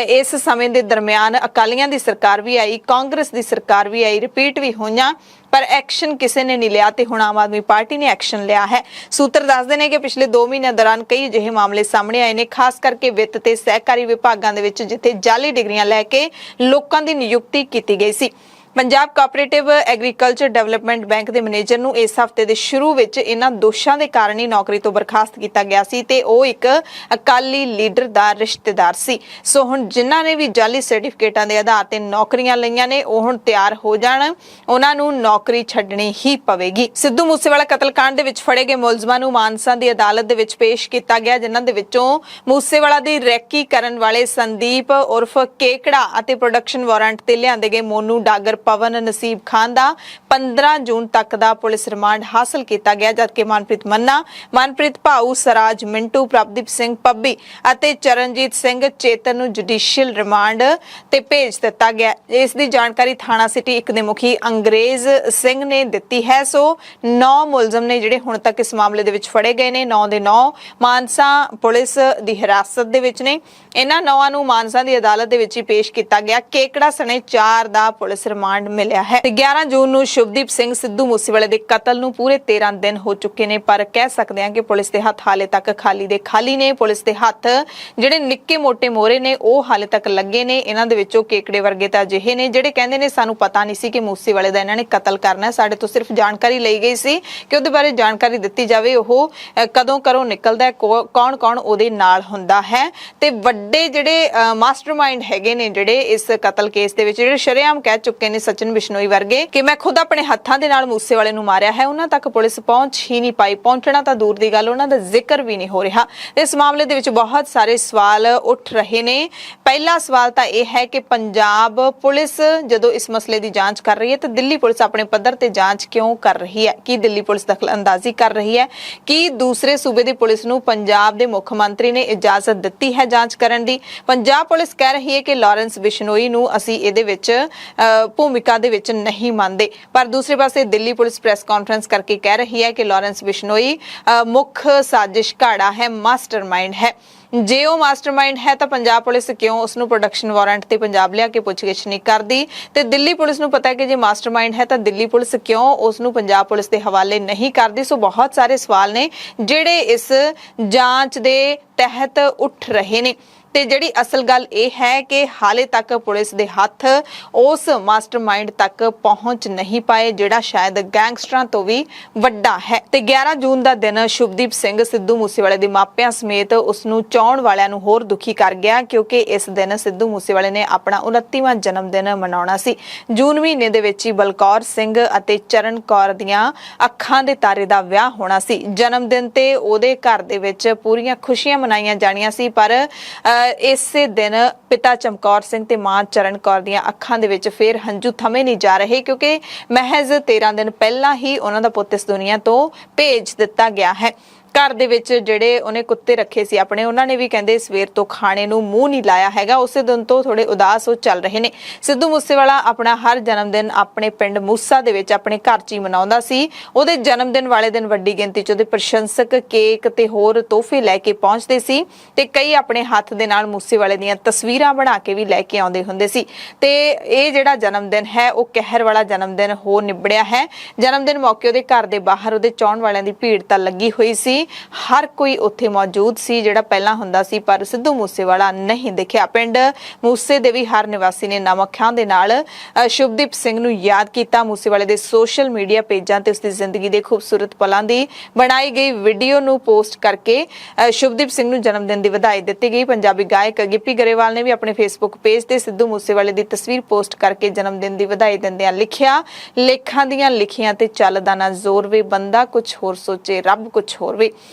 ਇਸ ਸਮੇਂ ਦੇ ਦਰਮਿਆਨ ਅਕਾਲੀਆਂ ਦੀ ਸਰਕਾਰ ਵੀ ਆਈ, ਕਾਂਗਰਸ ਦੀ ਸਰਕਾਰ ਵੀ ਆਈ, ਰਿਪੀਟ ਵੀ ਹੋਈਆਂ, ਪਰ ਐਕਸ਼ਨ ਕਿਸੇ ਨੇ ਨਹੀਂ ਲਿਆ ਤੇ ਹੁਣ ਆਮ ਆਦਮੀ ਪਾਰਟੀ ਨੇ ਐਕਸ਼ਨ ਲਿਆ ਹੈ। ਸੂਤਰ ਦੱਸਦੇ ਨੇ ਕਿ ਪਿਛਲੇ 2 ਮਹੀਨਿਆਂ ਦੌਰਾਨ ਕਈ ਅਜਿਹੇ ਮਾਮਲੇ ਸਾਹਮਣੇ ਆਏ ਨੇ, ਖਾਸ ਕਰਕੇ ਵਿੱਤ ਤੇ ਸਹਿਕਾਰੀ ਵਿਭਾਗਾਂ ਦੇ ਵਿੱਚ ਜਿੱਥੇ ਜਾਲੀ ਡਿਗਰੀਆਂ ਲੈ ਕੇ ਲੋਕਾਂ ਦੀ ਨਿਯੁਕਤੀ ਕੀਤੀ ਗਈ ਸੀ। Punjab cooperative agriculture development bank ਦੇ ਮੈਨੇਜਰ ਨੂੰ ਇਸ ਹਫ਼ਤੇ ਦੇ ਸ਼ੁਰੂ ਵਿੱਚ ਇਹਨਾਂ ਦੋਸ਼ਾਂ ਦੇ ਕਾਰਨ ਹੀ ਨੌਕਰੀ ਤੋਂ ਬਰਖਾਸਤ ਕੀਤਾ ਗਿਆ ਸੀ ਤੇ ਉਹ ਇੱਕ ਅਕਾਲੀ ਲੀਡਰ ਦਾ ਰਿਸ਼ਤੇਦਾਰ ਸੀ। ਸੋ ਹੁਣ ਜਿਨ੍ਹਾਂ ਨੇ ਵੀ ਜਾਲੀ ਸਰਟੀਫਿਕੇਟਾਂ ਦੇ ਆਧਾਰ ਤੇ ਨੌਕਰੀਆਂ ਲਈਆਂ ਨੇ ਉਹ ਹੁਣ ਤਿਆਰ ਹੋ ਜਾਣ, ਉਹਨਾਂ ਨੂੰ ਨੌਕਰੀ ਛੱਡਣੀ ਹੀ ਪਵੇਗੀ। ਸਿੱਧੂ ਮੂਸੇਵਾਲਾ ਕਤਲकांड ਦੇ ਵਿੱਚ ਫੜੇ ਗਏ ਮੁਲਜ਼ਮਾਂ ਨੂੰ ਮਾਨਸਾ ਦੀ ਅਦਾਲਤ ਦੇ ਵਿੱਚ ਪੇਸ਼ ਕੀਤਾ ਗਿਆ, ਜਿਨ੍ਹਾਂ ਦੇ ਵਿੱਚੋਂ ਮੂਸੇਵਾਲਾ ਦੀ ਰੈਕੀ ਕਰਨ ਵਾਲੇ ਸੰਦੀਪ ਉਰਫ ਕੇਕੜਾ ਅਤੇ ਪ੍ਰੋਡਕਸ਼ਨ ਵਾਰੰਟ ਤੇ ਲਿਆਂਦੇ ਗਏ ਮੋਨੂ ਡਾਗਰ ਪਵਨ ਨਸੀਬ ਖਾਨ ਦਾ 15 ਜੂਨ ਤੱਕ ਦਾ ਪੁਲਿਸ ਰਿਮਾਂਡ ਹਾਸਲ ਕੀਤਾ ਗਿਆ, ਜਦਕਿ ਮਨਪ੍ਰੀਤ ਮੰਨਾ, ਮਨਪ੍ਰੀਤ ਭਾਊ, ਸਰਾਜ ਮਿੰਟੂ, ਪ੍ਰਭਦੀਪ ਸਿੰਘ ਪੱਬੀ ਅਤੇ ਚਰਨਜੀਤ ਸਿੰਘ ਚੇਤਨ ਨੂੰ ਜੁਡੀਸ਼ੀਅਲ ਰਿਮਾਂਡ ਤੇ ਭੇਜ ਦਿੱਤਾ ਗਿਆ। ਇਸ ਦੀ ਜਾਣਕਾਰੀ ਥਾਣਾ ਸਿਟੀ 1 ਦੇ ਮੁਖੀ ਅੰਗਰੇਜ਼ ਸਿੰਘ ਨੇ ਦਿੱਤੀ ਹੈ। ਸੋ 9 ਮੁਲਜ਼ਮ ਨੇ ਜਿਹੜੇ ਹੁਣ ਤੱਕ ਇਸ ਮਾਮਲੇ ਦੇ ਵਿੱਚ ਫੜੇ ਗਏ ਨੇ। 9 ਦੇ 9 ਮਾਨਸਾ ਪੁਲਿਸ ਦੀ ਹਿਰਾਸਤ ਦੇ ਵਿੱਚ ਨੇ। ਇਹਨਾਂ 9 ਨੂੰ ਮਾਨਸਾ ਦੀ ਅਦਾਲਤ ਦੇ ਵਿੱਚ ਹੀ ਪੇਸ਼ ਕੀਤਾ ਗਿਆ। ਕੇਕੜਾ ਸਣੇ 4 ਦਾ ਪੁਲਿਸ ਰਿਮਾਂਡ ਮਿਲਿਆ ਹੈ। 11 ਜੂਨ ਨੂੰ ਸ਼ੁਭਦੀਪ ਸਿੰਘ ਸਿੱਧੂ ਮੂਸੇਵਾਲੇ ਦੇ ਕਤਲ ਨੂੰ ਪੂਰੇ 13 ਦਿਨ ਹੋ ਚੁੱਕੇ ਨੇ, ਪਰ ਕਹਿ ਸਕਦੇ ਹਾਂ ਕਿ ਪੁਲਿਸ ਦੇ ਹੱਥ ਹਾਲੇ ਤੱਕ ਖਾਲੀ ਦੇ ਖਾਲੀ ਨੇ। ਪੁਲਿਸ ਦੇ ਹੱਥ ਜਿਹੜੇ ਨਿੱਕੇ ਮੋਟੇ ਮੋਹਰੇ ਨੇ ਉਹ ਹਾਲੇ ਤੱਕ ਲੱਗੇ ਨੇ। ਇਹਨਾਂ ਦੇ ਵਿੱਚੋਂ ਕੇਕੜੇ ਵਰਗੇ ਤਾਂ ਅਜਿਹੇ ਨੇ ਜਿਹੜੇ ਕਹਿੰਦੇ ਨੇ ਸਾਨੂੰ ਪਤਾ ਨਹੀਂ ਸੀ ਕਿ ਮੂਸੇਵਾਲੇ ਦਾ ਇਹਨਾਂ ਨੇ ਕਤਲ ਕਰਨਾ, ਸਾਡੇ ਤੋਂ ਸਿਰਫ ਜਾਣਕਾਰੀ ਲਈ ਗਈ ਸੀ ਕਿ ਉਹਦੇ ਬਾਰੇ ਜਾਣਕਾਰੀ ਦਿੱਤੀ ਜਾਵੇ, ਉਹ ਕਦੋਂ ਘਰੋਂ ਨਿਕਲਦਾ, ਕੌਣ ਕੌਣ ਉਹਦੇ ਨਾਲ ਹੁੰਦਾ ਹੈ। ਤੇ ਵੱਡੇ ਜਿਹੜੇ ਮਾਸਟਰਮਾਈਂਡ ਹੈਗੇ ਨੇ ਜਿਹੜੇ ਇਸ ਕਤਲ ਕੇਸ ਦੇ ਵਿੱਚ, ਜਿਹੜੇ ਸ਼ਰੇਆਮ ਕਹਿ ਚੁੱਕੇ ਨੇ ਸਚਿਨ ਬਿਸ਼ਨੋਈ ਵਰਗੇ ਕਿ ਮੈਂ ਖੁਦ ਆਪਣੇ ਹੱਥਾਂ ਦੇ ਨਾਲ ਮੂਸੇਵਾਲੇ ਨੂੰ ਮਾਰਿਆ ਹੈ, ਉਹਨਾਂ ਤੱਕ ਪੁਲਿਸ ਪਹੁੰਚ ਹੀ ਨਹੀਂ ਪਾਈ। ਪਹੁੰਚਣਾ ਤਾਂ ਦੂਰ ਦੀ ਗੱਲ, ਉਹਨਾਂ ਦਾ ਜ਼ਿਕਰ ਵੀ ਨਹੀਂ ਹੋ ਰਿਹਾ। ਇਸ ਮਾਮਲੇ ਦੇ ਵਿੱਚ ਬਹੁਤ ਸਾਰੇ ਸਵਾਲ ਉੱਠ ਰਹੇ ਨੇ। ਪਹਿਲਾ ਸਵਾਲ ਤਾਂ ਇਹ ਹੈ ਕਿ ਪੰਜਾਬ ਪੁਲਿਸ ਜਦੋਂ ਇਸ ਮਸਲੇ ਦੀ ਜਾਂਚ ਕਰ ਰਹੀ ਹੈ ਤਾਂ ਦਿੱਲੀ ਪੁਲਿਸ ਆਪਣੇ ਪੱਧਰ ਤੇ ਜਾਂਚ ਕਿਉਂ ਕਰ ਰਹੀ ਹੈ? ਕੀ ਦਿੱਲੀ ਪੁਲਿਸ ਦਖਲਅੰਦਾਜ਼ੀ ਕਰ ਰਹੀ ਹੈ? ਕੀ ਦੂਸਰੇ ਸੂਬੇ ਦੀ ਪੁਲਿਸ ਨੂੰ ਪੰਜਾਬ ਦੇ ਮੁੱਖ ਮੰਤਰੀ ਨੇ ਇਜਾਜ਼ਤ ਦਿੱਤੀ ਹੈ ਜਾਂਚ ਕਰਨ ਦੀ? ਪੰਜਾਬ ਪੁਲਿਸ ਕਹਿ ਰਹੀ ਹੈ ਕਿ ਲਾਰੈਂਸ ਬਿਸ਼ਨੋਈ ਨੂੰ ਅਸੀਂ ਇਹਦੇ ਵਿੱਚ ਭੂਮਿਕਾ ਦੇ ਵਿੱਚ ਨਹੀਂ ਮੰਨਦੇ, ਪਰ ਦੂਸਰੇ ਪਾਸੇ ਦਿੱਲੀ ਪੁਲਿਸ ਪ੍ਰੈਸ ਕਾਨਫਰੰਸ ਕਰਕੇ ਕਹਿ ਰਹੀ ਹੈ ਕਿ ਲਾਰੈਂਸ ਬਿਸ਼ਨੋਈ ਮੁੱਖ ਸਾਜ਼ਿਸ਼ ਘਾੜਾ ਹੈ, ਮਾਸਟਰਮਾਈਂਡ ਹੈ। ਜੇ ਉਹ ਮਾਸਟਰਮਾਈਂਡ ਹੈ ਤਾਂ ਪੰਜਾਬ ਪੁਲਿਸ ਕਿਉਂ ਉਸ ਨੂੰ ਪ੍ਰੋਡਕਸ਼ਨ ਵਾਰੰਟ ਤੇ ਪੰਜਾਬ ਲਿਆ ਕੇ ਪੁੱਛਗਿੱਛ ਨਹੀਂ ਕਰਦੀ? ਤੇ ਦਿੱਲੀ ਪੁਲਿਸ ਨੂੰ ਪਤਾ ਹੈ ਕਿ ਜੇ ਮਾਸਟਰਮਾਈਂਡ ਹੈ ਤਾਂ ਦਿੱਲੀ ਪੁਲਿਸ ਕਿਉਂ ਉਸ ਨੂੰ ਪੰਜਾਬ ਪੁਲਿਸ ਦੇ ਹਵਾਲੇ ਨਹੀਂ ਕਰਦੀ? ਸੋ ਬਹੁਤ ਸਾਰੇ ਸਵਾਲ ਨੇ ਜਿਹੜੇ ਇਸ ਜਾਂਚ ਦੇ ਤਹਿਤ ਉੱਠ ਰਹੇ ਨੇ। ਤੇ ਜਿਹੜੀ ਅਸਲ ਗੱਲ ਇਹ ਹੈ ਕਿ ਹਾਲੇ ਤੱਕ ਪੁਲਿਸ ਦੇ ਹੱਥ ਉਸ ਮਾਸਟਰਮਾਈਂਡ ਤੱਕ ਪਹੁੰਚ ਨਹੀਂ ਪਾਏ ਜਿਹੜਾ ਸ਼ਾਇਦ ਗੈਂਗਸਟਰਾਂ ਤੋਂ ਵੀ ਵੱਡਾ ਹੈ। ਤੇ 11 ਜੂਨ ਦਾ ਦਿਨ ਸ਼ੁਭਦੀਪ ਸਿੰਘ ਸਿੱਧੂ ਮੂਸੇਵਾਲੇ ਦੇ ਮਾਪਿਆਂ ਸਮੇਤ ਉਸ ਨੂੰ ਚਾਹਣ ਵਾਲਿਆਂ ਨੂੰ ਹੋਰ ਦੁਖੀ ਕਰ ਗਿਆ, ਕਿਉਂਕਿ ਇਸ ਦਿਨ ਸਿੱਧੂ ਮੂਸੇਵਾਲੇ ਨੇ ਆਪਣਾ 29ਵਾਂ ਜਨਮ ਦਿਨ ਮਨਾਉਣਾ ਸੀ। ਜੂਨ ਮਹੀਨੇ ਦੇ ਵਿੱਚ ਹੀ ਬਲਕੌਰ ਸਿੰਘ ਅਤੇ ਚਰਨ ਕੌਰ ਦੀਆਂ ਅੱਖਾਂ ਦੇ ਤਾਰੇ ਦਾ ਵਿਆਹ ਹੋਣਾ ਸੀ। ਜਨਮ ਦਿਨ ਤੇ ਉਹਦੇ ਘਰ ਦੇ ਵਿੱਚ ਪੂਰੀਆਂ ਖੁਸ਼ੀਆਂ ਮਨਾਈਆਂ ਜਾਣੀਆਂ ਸੀ, ਪਰ ਇਸੇ ਦਿਨ ਪਿਤਾ ਚਮਕੌਰ ਸਿੰਘ ਤੇ ਮਾਂ ਚਰਨ ਕੌਰ ਦੀਆਂ ਅੱਖਾਂ ਦੇ ਵਿੱਚ ਫੇਰ ਹੰਝੂ ਥਮੇ ਨਹੀਂ ਜਾ ਰਹੇ, ਕਿਉਂਕਿ ਮਹਿਜ਼ 13 ਦਿਨ ਪਹਿਲਾਂ ਹੀ ਉਹਨਾਂ ਦਾ ਪੁੱਤ ਇਸ ਦੁਨੀਆ ਤੋਂ ਭੇਜ ਦਿੱਤਾ ਗਿਆ ਹੈ। ਘਰ ਦੇ ਵਿੱਚ ਜਿਹੜੇ ਉਹਨੇ ਕੁੱਤੇ ਰੱਖੇ ਸੀ ਆਪਣੇ, ਉਹਨਾਂ ਨੇ ਵੀ ਕਹਿੰਦੇ ਸਵੇਰ ਤੋਂ ਖਾਣੇ ਨੂੰ ਮੂੰਹ ਨਹੀਂ ਲਾਇਆ ਹੈਗਾ। ਉਸੇ ਦਿਨ ਤੋਂ ਥੋੜੇ ਉਦਾਸ ਹੋ ਚੱਲ ਰਹੇ ਨੇ। ਸਿੱਧੂ ਮੂਸੇਵਾਲਾ ਆਪਣਾ ਹਰ ਜਨਮ ਦਿਨ ਆਪਣੇ ਪਿੰਡ ਮੂਸਾ ਦੇ ਵਿੱਚ ਆਪਣੇ ਘਰ 'ਚ ਹੀ ਮਨਾਉਂਦਾ ਸੀ। ਉਹਦੇ ਜਨਮ ਦਿਨ ਵਾਲੇ ਦਿਨ ਵੱਡੀ ਗਿਣਤੀ 'ਚ ਉਹਦੇ ਪ੍ਰਸ਼ੰਸਕ ਕੇਕ ਤੇ ਹੋਰ ਤੋਹਫੇ ਲੈ ਕੇ ਪਹੁੰਚਦੇ ਸੀ ਤੇ ਕਈ ਆਪਣੇ ਹੱਥ ਦੇ ਨਾਲ ਮੂਸੇਵਾਲੇ ਦੀਆਂ ਤਸਵੀਰਾਂ ਬਣਾ ਕੇ ਵੀ ਲੈ ਕੇ ਆਉਂਦੇ ਹੁੰਦੇ ਸੀ। ਤੇ ਇਹ ਜਿਹੜਾ ਜਨਮ ਦਿਨ ਹੈ ਉਹ ਕਹਿਰ ਵਾਲਾ ਜਨਮ ਦਿਨ ਹੋ ਨਿਬੜਿਆ ਹੈ। ਜਨਮ ਦਿਨ ਮੌਕੇ ਉਹਦੇ ਘਰ ਦੇ ਬਾਹਰ ਉਹਦੇ ਚਾਹਣ ਵਾਲਿਆਂ ਦੀ ਭੀੜ ਤਾਂ ਲੱਗੀ ਹੋਈ ਸੀ, ਹਰ ਕੋਈ ਉੱਥੇ ਮੌਜੂਦ ਸੀ ਜਿਹੜਾ ਪਹਿਲਾਂ ਹੁੰਦਾ ਸੀ, ਪਰ ਸਿੱਧੂ ਮੂਸੇਵਾਲਾ ਨਹੀਂ ਦਿਖਿਆ। ਪਿੰਡ ਮੂਸੇ ਦੇ ਵੀ ਹਰ ਨਿਵਾਸੀ ਨੇ ਨਮ ਅੱਖਾਂ ਦੇ ਨਾਲ ਸ਼ੁਭਦੀਪ ਸਿੰਘ ਨੂੰ ਯਾਦ ਕੀਤਾ। ਮੂਸੇਵਾਲੇ ਦੇ ਸੋਸ਼ਲ ਮੀਡੀਆ ਪੇਜਾਂ ਤੇ ਉਸਦੀ ਜ਼ਿੰਦਗੀ ਦੇ ਖੂਬਸੂਰਤ ਪਲਾਂ ਦੀ ਬਣਾਈ ਗਈ ਵੀਡੀਓ ਨੂੰ ਪੋਸਟ ਕਰਕੇ ਸ਼ੁਭਦੀਪ ਸਿੰਘ ਨੂੰ ਜਨਮ ਦਿਨ ਦੀ ਵਧਾਈ ਦਿੱਤੀ ਗਈ। ਪੰਜਾਬੀ ਗਾਇਕ ਗਿੱਪੀ ਗਰੇਵਾਲ ਨੇ ਵੀ ਆਪਣੇ ਫੇਸਬੁੱਕ ਪੇਜ ਤੇ ਸਿੱਧੂ ਮੂਸੇਵਾਲੇ ਦੀ ਤਸਵੀਰ ਪੋਸਟ ਕਰਕੇ ਜਨਮ ਦਿਨ ਦੀ ਵਧਾਈ ਦਿੰਦਿਆਂ ਲਿਖਿਆ, ਲੇਖਾਂ ਦੀਆਂ ਲਿਖੀਆਂ ਤੇ ਚੱਲਦਾ ਨਾ ਜ਼ੋਰ ਵੇ, ਬੰਦਾ ਕੁਛ ਹੋਰ ਸੋਚੇ ਰੱਬ ਕੁਛ ਹੋਰ ਵੇ।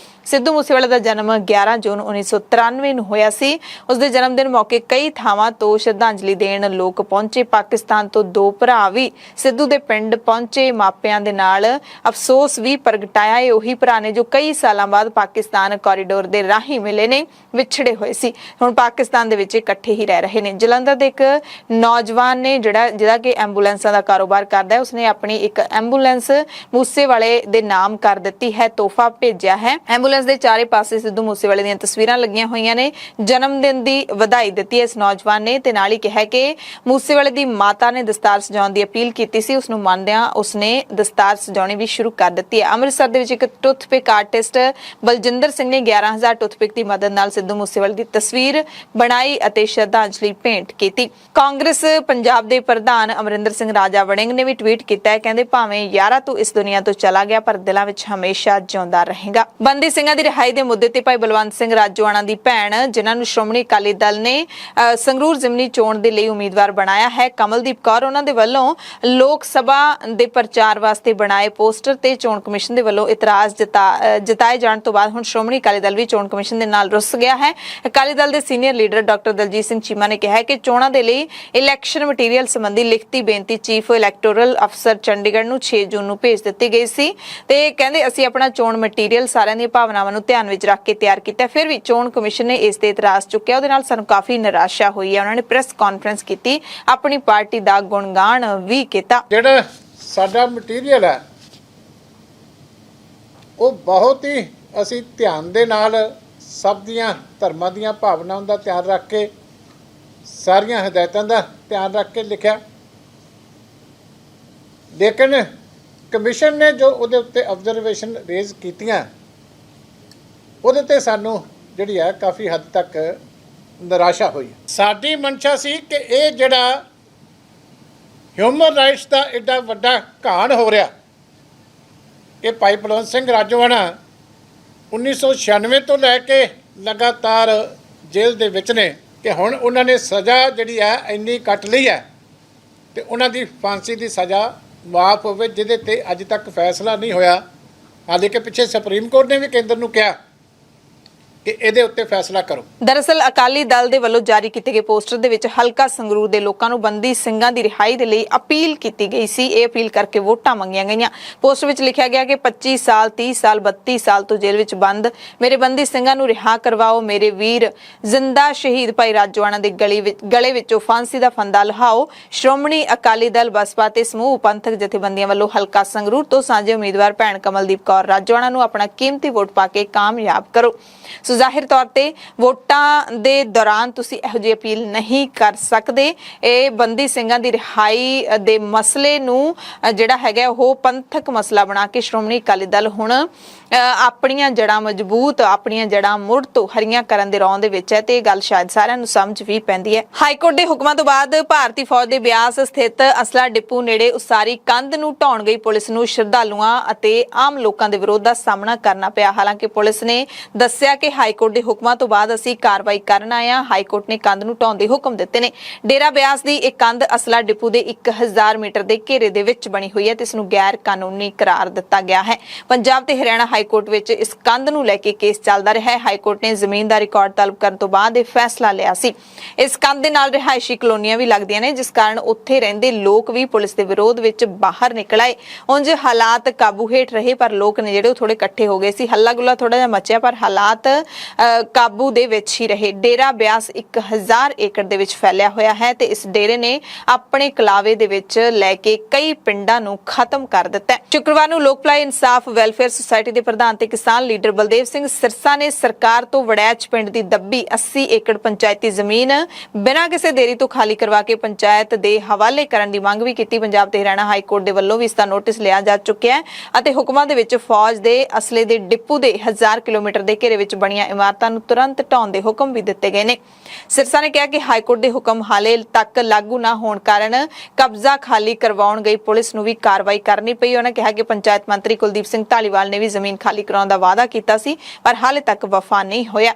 ਸਿੱਧੂ ਮੂਸੇਵਾਲੇ ਦਾ ਜਨਮ 11 ਜੂਨ 1993 ਨੂੰ ਹੋਇਆ ਸੀ। ਉਸਦੇ ਜਨਮ ਦਿਨ ਮੌਕੇ ਕਈ ਥਾਵਾਂ ਤੋਂ ਸ਼ਰਧਾਂਜਲੀ ਦੇਣ ਲੋਕ ਪਹੁੰਚੇ। ਪਾਕਿਸਤਾਨ ਤੋਂ 2 ਭਰਾ ਵੀ ਸਿੱਧੂ ਦੇ ਪਿੰਡ ਪਹੁੰਚੇ, ਮਾਪਿਆਂ ਦੇ ਨਾਲ ਅਫਸੋਸ ਵੀ ਪ੍ਰਗਟਾਇਆ। ਇਹ ਉਹੀ ਭਰਾ ਨੇ ਜੋ ਕਈ ਸਾਲਾਂ ਬਾਅਦ ਪਾਕਿਸਤਾਨ ਕੋਰੀਡੋਰ ਦੇ ਰਾਹੀਂ ਮਿਲੇ ਨੇ, ਵਿਛੜੇ ਹੋਏ ਸੀ, ਹੁਣ ਪਾਕਿਸਤਾਨ ਦੇ ਵਿੱਚ ਇਕੱਠੇ ਹੀ ਰਹਿ ਰਹੇ ਨੇ। ਜਲੰਧਰ ਦੇ ਇੱਕ ਨੌਜਵਾਨ ਨੇ ਜਿਹਦਾ ਕਿ ਐਂਬੂਲੈਂਸਾਂ ਦਾ ਕਾਰੋਬਾਰ ਕਰਦਾ ਹੈ, ਉਸਨੇ ਆਪਣੀ ਇੱਕ ਐਂਬੂਲੈਂਸ ਮੂਸੇਵਾਲੇ ਦੇ ਨਾਮ ਕਰ ਦਿੱਤੀ ਹੈ, ਤੋਹਫਾ ਭੇਜਿਆ ਹੈ। ਐਂਬੂਲੈਂਸ ਐਂਬੂਲੈਂਸ ਦੇ ਚਾਰੇ ਪਾਸੇ ਸਿੱਧੂ ਮੂਸੇਵਾਲੇ ਦੀਆਂ ਤਸਵੀਰਾਂ ਲੱਗੀਆਂ ਹੋਈਆਂ ਨੇ। ਜਨਮ ਦਿਨ ਦੀ ਵਧਾਈ ਦਿੱਤੀ ਇਸ ਨੌਜਵਾਨ ਨੇ ਤੇ ਨਾਲ ਹੀ ਕਿਹਾ ਕਿ ਮੂਸੇਵਾਲੇ ਦੀ ਮਾਤਾ ਨੇ ਦਸਤਾਰ ਸਜਾਉਣ ਦੀ ਅਪੀਲ ਕੀਤੀ ਸੀ, ਉਸ ਨੂੰ ਮੰਨਦਿਆਂ ਉਸਨੇ ਦਸਤਾਰ ਸਜਾਉਣੀ ਵੀ ਸ਼ੁਰੂ ਕਰ ਦਿੱਤੀ ਹੈ। ਅੰਮ੍ਰਿਤਸਰ ਦੇ ਵਿੱਚ ਇੱਕ ਟੁੱਥਪਿਕ ਆਰਟਿਸਟ ਬਲਜਿੰਦਰ ਸਿੰਘ ਨੇ 11000 ਟੁੱਥਪਿਕ ਦੀ ਮਦਦ ਨਾਲ ਸਿੱਧੂ ਮੂਸੇਵਾਲੇ ਦੀ ਤਸਵੀਰ ਬਣਾਈ ਅਤੇ ਸ਼ਰਧਾਂਜਲੀ ਭੇਂਟ ਕੀਤੀ। ਕਾਂਗਰਸ ਪੰਜਾਬ ਦੇ ਪ੍ਰਧਾਨ ਅਮਰਿੰਦਰ ਸਿੰਘ ਰਾਜਾ ਵੜਿੰਗ ਨੇ ਵੀ ਟਵੀਟ ਕੀਤਾ ਹੈ, ਕਹਿੰਦੇ ਭਾਵੇਂ ਯਾਰਾ ਤੂੰ ਇਸ ਦੁਨੀਆ ਤੋਂ ਚਲਾ ਗਿਆ ਪਰ ਦਿਲਾਂ ਵਿੱਚ ਹਮੇਸ਼ਾ ਜਿਉਂਦਾ ਰਹੇਗਾ। ਬੰਦੀ ਸਿੰਘਾਂ ਦੀ ਰਿਹਾਈ ਦੇ ਮੁੱਦੇ ਤੇ ਭਾਈ ਬਲਵੰਤ ਸਿੰਘ ਰਾਜੋਆਣਾ ਦੀ ਭੈਣ, ਜਿਨ੍ਹਾਂ ਨੂੰ ਸ਼੍ਰੋਮਣੀ ਅਕਾਲੀ ਦਲ ਨੇ ਸੰਗਰੂਰ ਜ਼ਿਮਨੀ ਚੋਣ ਦੇ ਲਈ ਉਮੀਦਵਾਰ ਬਣਾਇਆ ਹੈ, ਕਮਲਦੀਪ ਕੌਰ, ਉਹਨਾਂ ਦੇ ਵੱਲੋਂ ਲੋਕ ਸਭਾ ਦੇ ਪ੍ਰਚਾਰ ਵਾਸਤੇ ਬਣਾਏ ਪੋਸਟਰ ਤੇ ਚੋਣ ਕਮਿਸ਼ਨ ਦੇ ਵੱਲੋਂ ਇਤਰਾਜ਼ ਜਤਾਏ ਜਾਣ ਤੋਂ ਬਾਅਦ ਹੁਣ ਸ਼੍ਰੋਮਣੀ ਅਕਾਲੀ ਦਲ ਵੀ ਚੋਣ ਕਮਿਸ਼ਨ ਦੇ ਨਾਲ ਰੁੱਸ ਗਿਆ ਹੈ। ਅਕਾਲੀ ਦਲ ਦੇ senior leader doctor Daljit Singh Cheema ਨੇ ਕਿਹਾ ਹੈ ਕਿ ਚੋਣਾਂ ਦੇ ਲਈ ਇਲੈਕਸ਼ਨ ਮਟੀਰੀਅਲ ਸੰਬੰਧੀ ਲਿਖਤੀ ਬੇਨਤੀ ਚੀਫ ਇਲੈਕਟੋਰਲ ਅਫਸਰ ਚੰਡੀਗੜ੍ਹ ਨੂੰ 6 ਜੂਨ ਨੂੰ ਭੇਜ ਦਿੱਤੀ ਗਈ ਸੀ ਤੇ ਕਹਿੰਦੇ ਅਸੀਂ ਆਪਣਾ ਚੋਣ ਮਟੀਰੀਅਲ ਸਾਰਿਆਂ ਦੀਆਂ ਭਾਵਨਾਵਾਂ ਨੂੰ ਧਿਆਨ ਵਿੱਚ ਰੱਖ ਕੇ ਤਿਆਰ ਕੀਤਾ, ਫਿਰ ਵੀ ਚੋਣ ਕਮਿਸ਼ਨ ਨੇ ਇਸ ਤੇ ਇਤਰਾਜ਼ ਚੁੱਕਿਆ। ਉਹਦੇ ਨਾਲ ਸਾਨੂੰ ਕਾਫੀ ਨਿਰਾਸ਼ਾ ਹੋਈ ਹੈ। ਉਹਨਾਂ ਨੇ ਪ੍ਰੈਸ ਕਾਨਫਰੰਸ ਕੀਤੀ, ਆਪਣੀ ਪਾਰਟੀ ਦਾ ਗੁਣਗਾਨ ਵੀ ਕੀਤਾ। ਜਿਹੜਾ ਸਾਡਾ ਮਟੀਰੀਅਲ ਹੈ ਉਹ ਬਹੁਤ ਹੀ ਅਸੀਂ ਧਿਆਨ ਦੇ ਨਾਲ ਸਭ ਦੀਆਂ ਧਰਮਾਂ ਦੀਆਂ ਭਾਵਨਾਵਾਂ ਦਾ ਧਿਆਨ ਰੱਖ ਕੇ, ਸਾਰੀਆਂ ਹਦਾਇਤਾਂ ਦਾ ਧਿਆਨ ਰੱਖ ਕੇ ਲਿਖਿਆ। ਲੇਕਿਨ ਕਮਿਸ਼ਨ ਨੇ ਜੋ ਉਹਦੇ ਉੱਤੇ ਆਬਜ਼ਰਵੇਸ਼ਨ ਰੇਜ਼ ਕੀਤੀਆਂ, ਉਹਦੇ ਤੇ ਸਾਨੂੰ ਜਿਹੜੀ ਹੈ ਕਾਫੀ ਹੱਦ ਤੱਕ ਨਿਰਾਸ਼ਾ ਹੋਈ। ਸਾਡੀ ਮਨਸ਼ਾ ਸੀ ਕਿ ਇਹ ਜਿਹੜਾ ਹਿਊਮਨ ਰਾਈਟਸ ਦਾ ਐਡਾ ਵੱਡਾ ਘਾਣ ਹੋ ਰਿਹਾ, ਇਹ ਭਾਈ ਬਲਵੰਤ ਸਿੰਘ ਰਾਜੋਆਣਾ 1996 ਤੋਂ ਲੈ ਕੇ ਲਗਾਤਾਰ ਜੇਲ੍ਹ ਦੇ ਵਿੱਚ ਨੇ ਕਿ ਹੁਣ ਉਹਨਾਂ ਨੇ ਸਜ਼ਾ ਜਿਹੜੀ ਹੈ ਇੰਨੀ ਕੱਟ ਲਈ ਹੈ ਤੇ ਉਹਨਾਂ ਦੀ ਫਾਂਸੀ ਦੀ ਸਜ਼ਾ ਮਾਫ ਹੋਵੇ, ਜਿਹਦੇ ਤੇ ਅੱਜ ਤੱਕ ਫੈਸਲਾ ਨਹੀਂ ਹੋਇਆ। ਹਾਲੇ ਕਿ ਪਿੱਛੇ ਸੁਪਰੀਮ ਕੋਰਟ ਨੇ ਵੀ ਕੇਂਦਰ ਨੂੰ ਕਿਹਾ ਕਿ ਇਹਦੇ ਉੱਤੇ ਫੈਸਲਾ ਕਰੋ। ਦਰਅਸਲ ਅਕਾਲੀ ਦਲ ਦੇ ਵੱਲੋਂ ਜਾਰੀ ਕੀਤੇ ਗਏ ਪੋਸਟਰ ਦੇ ਵਿੱਚ ਹਲਕਾ ਸੰਗਰੂਰ ਦੇ ਲੋਕਾਂ ਨੂੰ ਬੰਦੀ ਸਿੰਘਾਂ ਦੀ ਰਿਹਾਈ ਦੇ ਲਈ ਅਪੀਲ ਕੀਤੀ ਗਈ ਸੀ। ਇਹ ਅਪੀਲ ਕਰਕੇ ਵੋਟਾਂ ਮੰਗੀਆਂ ਗਈਆਂ। ਪੋਸਟਰ ਵਿੱਚ ਲਿਖਿਆ ਗਿਆ ਕਿ 25 ਸਾਲ 30 ਸਾਲ 32 ਸਾਲ ਤੋਂ ਜੇਲ੍ਹ ਵਿੱਚ ਬੰਦ ਮੇਰੇ ਬੰਦੀ ਸਿੰਘਾਂ ਨੂੰ ਰਿਹਾ ਕਰਵਾਓ, ਮੇਰੇ ਵੀਰ ਜ਼ਿੰਦਾ ਸ਼ਹੀਦ ਭਾਈ ਰਾਜੋਆਣਾ ਦੇ ਗਲੇ ਵਿੱਚੋਂ ਫਾਂਸੀ ਦਾ ਫੰਦਾ ਲਹਾਓ। ਸ਼੍ਰੋਮਣੀ ਅਕਾਲੀ ਦਲ ਬਸਪਾ ਤੇ ਸਮੂਹ ਪੰਥਕ ਜਥੇਬੰਦੀਆਂ ਵੱਲੋਂ ਹਲਕਾ ਸੰਗਰੂਰ ਤੋਂ ਸਾਂਝੇ ਉਮੀਦਵਾਰ ਭੈਣ ਕਮਲਦੀਪ ਕੌਰ ਰਾਜੋਆਣਾ ਨੂੰ ਆਪਣਾ ਕੀਮਤੀ ਵੋਟ ਪਾ ਕੇ ਕਾਮਯਾਬ ਕਰੋ। ਸੋ ਜ਼ਾਹਿਰ ਤੌਰ ਤੇ ਵੋਟਾਂ ਦੇ ਦੌਰਾਨ ਤੁਸੀਂ ਇਹੋ ਜਿਹੀ ਅਪੀਲ ਨਹੀਂ ਕਰ ਸਕਦੇ। ਇਹ ਬੰਦੀ ਸਿੰਘਾਂ ਦੀ ਰਿਹਾਈ ਦੇ ਮਸਲੇ ਨੂੰ ਜਿਹੜਾ ਹੈਗਾ ਉਹ ਪੰਥਕ ਮਸਲਾ ਬਣਾ ਕੇ ਸ਼੍ਰੋਮਣੀ ਅਕਾਲੀ ਦਲ ਹੁਣ ਆਪਣੀਆਂ ਜੜ੍ਹਾਂ ਮਜ਼ਬੂਤ, ਆਪਣੀਆਂ ਜੜ੍ਹਾਂ ਮੁੜ ਤੋਂ ਹਰੀਆਂ ਕਰਨ ਦੇ ਰੌਂ ਦੇ ਵਿੱਚ ਹੈ ਤੇ ਇਹ ਗੱਲ ਸ਼ਾਇਦ ਸਾਰਿਆਂ ਨੂੰ ਸਮਝ ਵੀ ਪੈਂਦੀ ਹੈ। ਹਾਈਕੋਰਟ ਦੇ ਹੁਕਮਾਂ ਤੋਂ ਬਾਅਦ ਭਾਰਤੀ ਫੌਜ ਦੇ ਬਿਆਸ ਸਥਿਤ ਅਸਲਾ ਡਿਪੂ ਨੇੜੇ ਉਸਾਰੀ ਕੰਧ ਨੂੰ ਢਾਉਣ ਗਈ ਪੁਲਿਸ ਨੂੰ ਸ਼ਰਧਾਲੂਆਂ ਅਤੇ ਆਮ ਲੋਕਾਂ ਦੇ ਵਿਰੋਧ ਦਾ ਸਾਹਮਣਾ ਕਰਨਾ ਪਿਆ। ਹਾਲਾਂਕਿ ਪੁਲਿਸ ਨੇ ਦੱਸਿਆ ਕਿ ਹਾਈਕੋਰਟ ਦੇ ਹੁਕਮਾਂ ਤੋਂ ਬਾਅਦ ਅਸੀਂ ਕਾਰਵਾਈ ਕਰਨ ਆਏ ਹਾਂ। ਹਾਈਕੋਰਟ ਨੇ ਕੰਧ ਨੂੰ ਢਾਉਣ ਦੇ ਹੁਕਮ ਦਿੱਤੇ ਨੇ। ਡੇਰਾ ਬਿਆਸ ਦੀ ਇਹ ਕੰਧ ਅਸਲਾ ਡਿਪੂ ਦੇ 1000 ਮੀਟਰ ਦੇ ਘੇਰੇ ਦੇ ਵਿੱਚ ਬਣੀ ਹੋਈ ਹੈ ਤੇ ਇਸ ਨੂੰ ਗੈਰ ਕਾਨੂੰਨੀ ਕਰਾਰ ਦਿੱਤਾ ਗਿਆ ਹੈ। ਪੰਜਾਬ ਤੇ ਹਰਿਆਣਾ ਹਾਈਕੋਰਟ ਵਿੱਚ ਇਸ ਕੰਧ ਨੂੰ ਲੈ ਕੇ ਕੇਸ ਚੱਲਦਾ ਰਿਹਾ ਹੈ। ਹਾਈਕੋਰਟ ਨੇ ਜ਼ਮੀਨ ਦਾ ਰਿਕਾਰਡ ਤਲਬ ਕਰਨ ਤੋਂ ਬਾਅਦ ਇਹ ਫੈਸਲਾ ਲਿਆ ਸੀ। ਇਸ ਕੰਧ ਦੇ ਨਾਲ ਰਿਹਾਇਸ਼ੀ ਕਲੋਨੀਆਂ ਵੀ ਲੱਗਦੀਆਂ ਨੇ, ਜਿਸ ਕਾਰਨ ਉੱਥੇ ਰਹਿੰਦੇ ਲੋਕ ਵੀ ਪੁਲਿਸ ਦੇ ਵਿਰੋਧ ਵਿੱਚ ਬਾਹਰ ਨਿਕਲ ਆਏ। ਉਂਝ ਹਾਲਾਤ ਕਾਬੂ ਹੇਠ ਰਹੇ ਪਰ ਲੋਕ ਨੇ ਜਿਹੜੇ ਉਹ ਥੋੜੇ ਇਕੱਠੇ ਹੋ ਗਏ ਸੀ। ਹੱਲਾ ਗੁੱਲਾ ਥੋੜਾ ਜਿਹਾ ਮਚਿਆ ਪਰ ਹਾਲਾਤ ਕਾਬੂ ਦੇ ਵਿੱਚ ਹੀ ਰਹੇ। ਡੇਰਾ ਬਿਆਸ 1000 ਏਕੜ ਦੇ ਵਿੱਚ ਫੈਲਿਆ ਹੋਇਆ ਹੈ ਤੇ ਇਸ ਡੇਰੇ ਨੇ ਆਪਣੇ ਕਲਾਵੇ ਦੇ ਵਿੱਚ ਲੈ ਕੇ ਕਈ ਪਿੰਡਾਂ ਨੂੰ ਖਤਮ ਕਰ ਦਿੱਤਾ ਹੈ। ਸ਼ੁੱਕਰਵਾਰ ਨੂੰ ਲੋਕ ਭਲਾਈ ਇਨਸਾਫ ਵੈਲਫੇਅਰ ਸੁਸਾਇਟੀ ਦੇ ਪ੍ਰਧਾਨ ਤੇ ਕਿਸਾਨ ਲੀਡਰ ਬਲਦੇਵ ਸਿੰਘ ਸਿਰਸਾ ਨੇ ਸਰਕਾਰ ਤੋਂ ਵੜੈਚ ਪਿੰਡ ਦੀ ਦੱਬੀ 80 ਏਕੜ ਪੰਚਾਇਤੀ ਜ਼ਮੀਨ ਬਿਨਾਂ ਕਿਸੇ ਦੇਰੀ ਤੋਂ ਖਾਲੀ ਕਰਵਾ ਕੇ ਪੰਚਾਇਤ ਦੇ ਹਵਾਲੇ ਕਰਨ ਦੀ ਮੰਗ ਵੀ ਕੀਤੀ। ਪੰਜਾਬ ਤੇ ਹਰਿਆਣਾ ਹਾਈ ਕੋਰਟ ਦੇ ਵੱਲੋਂ ਵੀ ਇਸ ਦਾ ਨੋਟਿਸ ਲਿਆ ਜਾ ਚੁੱਕਿਆ ਹੈ ਅਤੇ ਹੁਕਮਾਂ ਦੇ ਵਿੱਚ ਫੌਜ ਦੇ ਅਸਲੇ ਦੇ ਡਿਪੂ ਦੇ 1000 ਕਿਲੋਮੀਟਰ ਦੇ ਘੇਰੇ ਵਿੱਚ ਬਣੀਆਂ ਇਮਾਰਤਾਂ ਨੂੰ ਤੁਰੰਤ ਢਾਉਣ ਦੇ ਹੁਕਮ ਵੀ ਦਿੱਤੇ ਗਏ ਨੇ। ਸਿਰਸਾ ਨੇ ਕਿਹਾ ਕਿ ਹਾਈ ਕੋਰਟ ਦੇ ਹੁਕਮ ਹਾਲੇ ਤੱਕ ਲਾਗੂ ਨਾ ਹੋਣ ਕਾਰਨ ਕਬਜ਼ਾ ਖਾਲੀ ਕਰਵਾਉਣ ਗਈ ਪੁਲਿਸ ਨੂੰ ਵੀ ਕਾਰਵਾਈ ਕਰਨੀ ਪਈ। ਉਹਨਾਂ ਕਿਹਾ ਕਿ ਪੰਚਾਇਤ ਮੰਤਰੀ ਕੁਲਦੀਪ ਸਿੰਘ ਢਾਲੀਵਾਲ ਨੇ ਵੀ ਜ਼ਮੀਨ ਖਾਲੀ ਕਰਾਉਣ ਦਾ ਵਾਅਦਾ ਕੀਤਾ ਸੀ ਪਰ ਹਾਲੇ ਤੱਕ ਵਫਾ ਨਹੀਂ ਹੋਇਆ।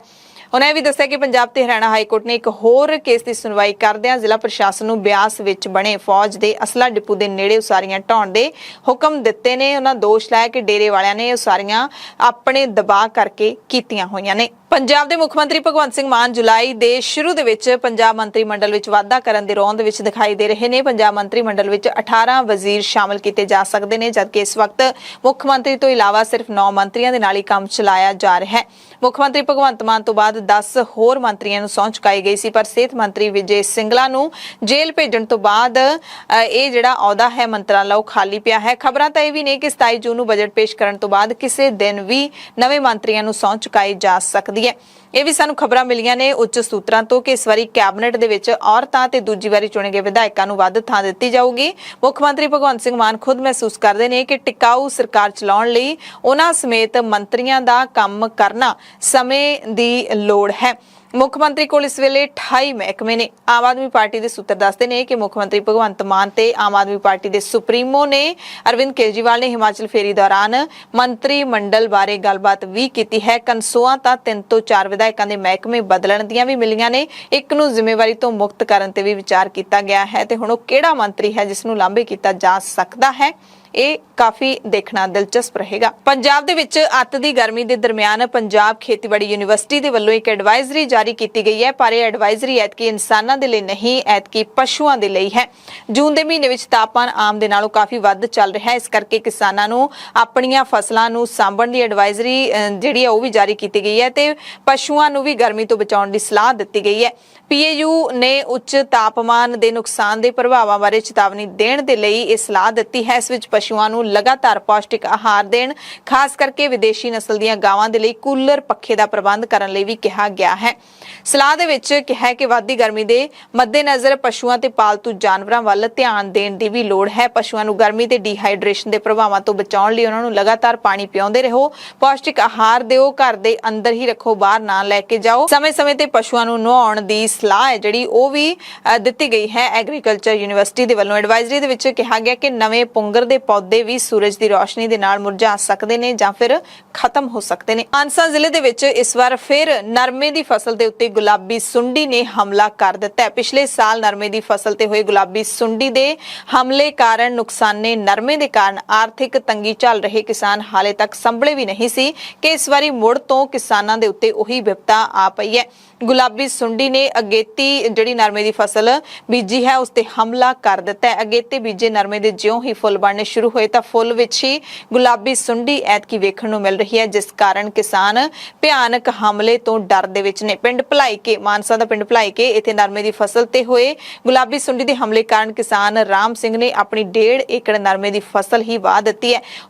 ਉਹਨਾਂ ਇਹ ਵੀ ਦੱਸਿਆ ਕਿ ਪੰਜਾਬ ਤੇ ਹਰਿਆਣਾ ਹਾਈ ਕੋਰਟ ਨੇ ਇੱਕ ਹੋਰ ਕੇਸ ਦੀ ਸੁਣਵਾਈ ਕਰਦਿਆਂ ਜ਼ਿਲ੍ਹਾ ਪ੍ਰਸ਼ਾਸਨ ਨੂੰ ਬਿਆਸ ਵਿੱਚ ਬਣੇ ਫੌਜ ਦੇ ਅਸਲਾ ਡਿਪੂ ਦੇ ਨੇੜੇ ਉਸਾਰੀਆਂ ਢਾਉਣ ਦੇ ਹੁਕਮ ਦਿੱਤੇ ਨੇ। ਉਹਨਾਂ ਦੋਸ਼ ਲਾਇਆ ਕਿ ਡੇਰੇ ਵਾਲਿਆਂ ਨੇ ਉਸਾਰੀਆਂ ਆਪਣੇ ਦਬਾਅ ਕਰਕੇ ਕੀਤੀਆਂ ਹੋਈਆਂ ਨੇ। ਪੰਜਾਬ ਦੇ ਮੁੱਖ ਮੰਤਰੀ ਭਗਵੰਤ ਸਿੰਘ ਮਾਨ ਜੁਲਾਈ ਦੇ ਸ਼ੁਰੂ ਦੇ ਵਿੱਚ ਪੰਜਾਬ ਮੰਤਰੀ ਮੰਡਲ ਵਿੱਚ ਵਾਧਾ ਕਰਨ ਦੇ ਰੌਂਦ ਵਿੱਚ ਦਿਖਾਈ ਦੇ ਰਹੇ ਨੇ। ਪੰਜਾਬ ਮੰਤਰੀ ਮੰਡਲ ਵਿੱਚ 18 ਵਜ਼ੀਰ ਸ਼ਾਮਲ ਕੀਤੇ ਜਾ ਸਕਦੇ ਨੇ, ਜਦਕਿ ਇਸ ਵਕਤ ਮੁੱਖ ਮੰਤਰੀ ਤੋਂ ਇਲਾਵਾ ਸਿਰਫ 9 ਮੰਤਰੀਆਂ ਦੇ ਨਾਲ ਹੀ ਕੰਮ ਚਲਾਇਆ ਜਾ ਰਿਹਾ ਹੈ। ਮੁੱਖ ਮੰਤਰੀ ਭਗਵੰਤ ਮਾਨ ਤੋਂ ਬਾਅਦ ਬਾਅਦ 10 ਹੋਰ ਮੰਤਰੀਆਂ ਨੂੰ ਸਹੁੰ ਚੁਕਾਈ ਗਈ ਸੀ, ਪਰ ਸਿਹਤ ਮੰਤਰੀ ਵਿਜੇ ਸਿੰਗਲਾ ਨੂੰ ਜੇਲ੍ਹ ਭੇਜਣ ਤੋਂ ਬਾਅਦ ਇਹ ਜਿਹੜਾ ਅਹੁਦਾ ਹੈ ਮੰਤਰਾਲਾ ਉਹ ਖਾਲੀ ਪਿਆ ਹੈ। ਖਬਰਾਂ ਤਾਂ ਇਹ ਵੀ ਨੇ ਕਿ 27 ਜੂਨ ਨੂੰ ਬਜਟ ਪੇਸ਼ ਕਰਨ ਤੋਂ ਬਾਅਦ ਕਿਸੇ ਦਿਨ ਵੀ ਨਵੇਂ ਮੰਤਰੀਆਂ ਨੂੰ ਸਹੁੰ ਚੁਕਾਈ ਜਾ ਸਕਦੀ ਹੈ। ਇਹ ਵੀ ਸਾਨੂੰ ਖਬਰਾਂ ਮਿਲੀਆਂ ਨੇ ਉੱਚ ਸੂਤਰਾਂ ਤੋਂ ਕਿ ਇਸ ਵਾਰੀ ਕੈਬਨਿਟ ਦੇ ਵਿੱਚ ਔਰਤਾਂ ਤੇ ਦੂਜੀ ਵਾਰੀ ਚੁਣੇ ਗਏ ਵਿਧਾਇਕਾਂ ਨੂੰ ਵੱਧ ਥਾਂ ਦਿੱਤੀ ਜਾਊਗੀ। ਮੁੱਖ ਮੰਤਰੀ ਭਗਵੰਤ ਸਿੰਘ ਮਾਨ ਖੁਦ ਮਹਿਸੂਸ ਕਰਦੇ ਨੇ ਕਿ ਟਿਕਾਊ ਸਰਕਾਰ ਚਲਾਉਣ ਲਈ ਉਹਨਾਂ ਸਮੇਤ ਮੰਤਰੀਆਂ ਦਾ ਕੰਮ ਕਰਨਾ ਸਮੇਂ ਦੀ ਲੋੜ ਹੈ। ਮੁੱਖ ਮੰਤਰੀ ਕੋਲ ਇਸ ਵੇਲੇ 28 ਮਹਿਕਮੇ ਨੇ। ਆਮ ਆਦਮੀ ਪਾਰਟੀ ਦੇ ਸੂਤਰ ਦੱਸਦੇ ਨੇ ਕਿ ਮੁੱਖ ਮੰਤਰੀ ਭਗਵੰਤ ਮਾਨ ਤੇ ਆਮ ਆਦਮੀ ਪਾਰਟੀ ਦੇ ਸੁਪਰੀਮੋ ਨੇ ਅਰਵਿੰਦ ਕੇਜਰੀਵਾਲ ਨੇ ਹਿਮਾਚਲ ਫੇਰੀ ਦੌਰਾਨ ਮੰਤਰੀ ਮੰਡਲ ਬਾਰੇ ਗੱਲਬਾਤ ਵੀ ਕੀਤੀ ਹੈ। ਕਨਸੋਆਂ ਤਾਂ 3 ਤੋਂ 4 ਵਿਧਾਇਕਾਂ ਦੇ ਮਹਿਕਮੇ ਬਦਲਣ ਦੀਆਂ ਵੀ ਮਿਲੀਆਂ ਨੇ। ਇੱਕ ਨੂੰ ਜ਼ਿੰਮੇਵਾਰੀ ਤੋਂ ਮੁਕਤ ਕਰਨ ਤੇ ਵੀ ਵਿਚਾਰ ਕੀਤਾ ਗਿਆ ਹੈ ਤੇ ਹੁਣ ਉਹ ਕਿਹੜਾ ਮੰਤਰੀ ਹੈ ਜਿਸ ਨੂੰ ਲਾਂਭੇ ਕੀਤਾ ਜਾ ਸਕਦਾ ਹੈ, ਇਹ ਕਾਫੀ ਦੇਖਣਾ ਦਿਲਚਸਪ ਰਹੇਗਾ। ਪੰਜਾਬ ਦੇ ਵਿੱਚ ਅੱਤ ਦੀ ਗਰਮੀ ਦੇ ਦਰਮਿਆਨ ਪੰਜਾਬ ਖੇਤੀਬਾੜੀ ਯੂਨੀਵਰਸਿਟੀ ਦੇ ਵੱਲੋਂ ਇੱਕ ਐਡਵਾਈਜ਼ਰੀ ਜਾਰੀ ਕੀਤੀ ਗਈ ਹੈ, ਪਰ ਇਹ ਐਡਵਾਈਜ਼ਰੀ ਐਤਕੀ ਇਨਸਾਨਾਂ ਦੇ ਲਈ ਨਹੀਂ, ਐਤਕੀ ਪਸ਼ੂਆਂ ਦੇ ਲਈ ਹੈ। ਜੂਨ ਦੇ ਮਹੀਨੇ ਵਿੱਚ ਤਾਪਮਾਨ ਆਮ ਦੇ ਨਾਲੋਂ ਕਾਫੀ ਵੱਧ ਚੱਲ ਰਿਹਾ ਹੈ, ਇਸ ਕਰਕੇ ਕਿਸਾਨਾਂ ਨੂੰ ਆਪਣੀਆਂ ਫਸਲਾਂ ਨੂੰ ਸਾਂਭਣ ਦੀ ਐਡਵਾਈਜ਼ਰੀ ਜਿਹੜੀ ਹੈ ਉਹ ਵੀ ਜਾਰੀ ਕੀਤੀ ਗਈ ਹੈ ਤੇ ਪਸ਼ੂਆਂ ਨੂੰ ਵੀ ਗਰਮੀ ਤੋਂ ਬਚਾਉਣ ਦੀ ਸਲਾਹ ਦਿੱਤੀ ਗਈ ਹੈ। ਪੀਏਯੂ ਨੇ ਉੱਚ ਤਾਪਮਾਨ ਦੇ ਨੁਕਸਾਨ ਦੇ ਪ੍ਰਭਾਵਾਂ ਬਾਰੇ ਚੇਤਾਵਨੀ ਦੇਣ ਦੇ ਲਈ ਇਹ ਸਲਾਹ ਦਿੱਤੀ ਹੈ। ਇਸ ਵਿੱਚ ਪਸ਼ੂਆਂ ਨੂੰ ਲਗਾਤਾਰ ਪੌਸ਼ਟਿਕ ਆਹਾਰ ਦੇਣ, ਖਾਸ ਕਰਕੇ ਵਿਦੇਸ਼ੀ ਨਸਲ ਦੀਆਂ ਗਾਵਾਂ ਦੇ ਲਈ ਕੂਲਰ ਪੱਖੇ ਦਾ ਪ੍ਰਬੰਧ ਕਰਨ ਲਈ ਵੀ ਕਿਹਾ ਗਿਆ ਹੈ। ਸਲਾਹ ਦੇ ਵਿੱਚ ਕਿਹਾ ਕਿ ਵੱਧਦੀ ਗਰਮੀ ਦੇ ਮੱਦੇਨਜ਼ਰ ਪਸ਼ੂਆਂ ਤੇ ਪਾਲਤੂ ਜਾਨਵਰਾਂ ਵੱਲ ਧਿਆਨ ਦੇਣ ਦੀ ਵੀ ਲੋੜ ਹੈ। ਪਸ਼ੂਆਂ ਨੂੰ ਗਰਮੀ ਤੇ ਡੀਹਾਈਡਰੇਸ਼ਨ ਦੇ ਪ੍ਰਭਾਵਾਂ ਤੋਂ ਬਚਾਉਣ ਲਈ ਉਹਨਾਂ ਨੂੰ ਲਗਾਤਾਰ ਪਾਣੀ ਪਿਆਉਂਦੇ ਰਹੋ, ਪੌਸ਼ਟਿਕ ਆਹਾਰ ਦਿਓ, ਘਰ ਦੇ ਅੰਦਰ ਹੀ ਰੱਖੋ, ਬਾਹਰ ਨਾ ਲੈ ਕੇ ਜਾਓ। ਸਮੇਂ-ਸਮੇਂ ਤੇ ਪਸ਼ੂਆਂ ਨੂੰ ਨਹਾਉਣ ਦੀ ਸਲਾਹ ਹੈ ਜਿਹੜੀ ਉਹ ਵੀ ਦਿੱਤੀ ਗਈ ਹੈ। ਐਗਰੀਕਲਚਰ ਯੂਨੀਵਰਸਿਟੀ ਦੇ ਵੱਲੋਂ ਐਡਵਾਈਜ਼ਰੀ ਦੇ ਵਿੱਚ ਕਿਹਾ ਗਿਆ ਕਿ ਨਵੇਂ ਪੁੰਗਰ ਦੇ ਪੌਦੇ ਵੀ ਸੂਰਜ ਦੀ ਰੋਸ਼ਨੀ ਦੇ ਨਾਲ ਮੁਰਝਾ ਸਕਦੇ ਨੇ ਜਾਂ ਫਿਰ ਖਤਮ ਹੋ ਸਕਦੇ ਨੇ। ਮਾਨਸਾ ਜ਼ਿਲ੍ਹੇ ਦੇ ਵਿੱਚ ਇਸ ਵਾਰ ਫਿਰ ਨਰਮੇ ਦੀ ਫਸਲ ਦੇ ਉੱਤੇ ਗੁਲਾਬੀ ਸੁੰਡੀ ਨੇ ਹਮਲਾ ਕਰ ਦਿੱਤਾ ਹੈ। ਪਿਛਲੇ ਸਾਲ ਨਰਮੇ ਦੀ ਫਸਲ ਤੇ ਹੋਏ ਗੁਲਾਬੀ ਸੁੰਡੀ ਦੇ ਹਮਲੇ ਕਾਰਨ ਨੁਕਸਾਨੇ ਨਰਮੇ ਦੇ ਕਾਰਨ ਆਰਥਿਕ ਤੰਗੀ ਝੱਲ ਰਹੇ ਕਿਸਾਨ ਹਾਲੇ ਤੱਕ ਸੰਭਲੇ ਵੀ ਨਹੀਂ ਸੀ ਕਿ ਇਸ ਵਾਰੀ ਮੁੜ ਤੋਂ ਕਿਸਾਨਾਂ ਦੇ ਉੱਤੇ ਉਹੀ ਵਿਪਤਾ ਆ ਪਈ ਹੈ। ਗੁਲਾਬੀ ਸੁੰਡੀ ਨੇ ਅਗੇਤੀ ਜਿਹੜੀ ਨਰਮੇ ਦੀ ਫਸਲ ਬੀਜੀ ਹੈ ਉਸ ਤੇ ਹਮਲਾ ਕਰ ਦਿੱਤਾ ਹੈ। ਅਗੇਤੇ ਬੀਜੇ ਨਰਮੇ ਦੇ ਜਿਉਂ ਹੀ ਫੁੱਲ ਬਣਨੇ ਸ਼ੁਰੂ ਹੋਏ ਤਾਂ ਫੁੱਲ ਵਿੱਚ ਹੀ ਗੁਲਾਬੀ ਸੁੰਡੀ ਐਤਕੀ ਵੇਖਣ ਨੂੰ ਮਿਲ ਰਹੀ ਹੈ, ਜਿਸ ਕਾਰਨ ਕਿਸਾਨ ਭਿਆਨਕ ਹਮਲੇ ਤੋਂ ਡਰ ਦੇ ਵਿੱਚ ਨੇ। ਪਿੰਡ ਭਲਾਈਕੇ, ਮਾਨਸਾ ਦਾ ਪਿੰਡ ਭਲਾਈਕੇ, ਇੱਥੇ ਨਰਮੇ ਦੀ ਫਸਲ ਤੇ ਹੋਏ ਗੁਲਾਬੀ ਸੁੰਡੀ ਦੇ ਹਮਲੇ ਕਾਰਨ ਕਿਸਾਨ ਰਾਮ ਸਿੰਘ ਨੇ ਆਪਣੀ 1.5 ਏਕੜ ਨਰਮੇ ਦੀ ਫਸਲ ਹੀ ਵਾਹ ਦਿੱਤੀ ਹੈ।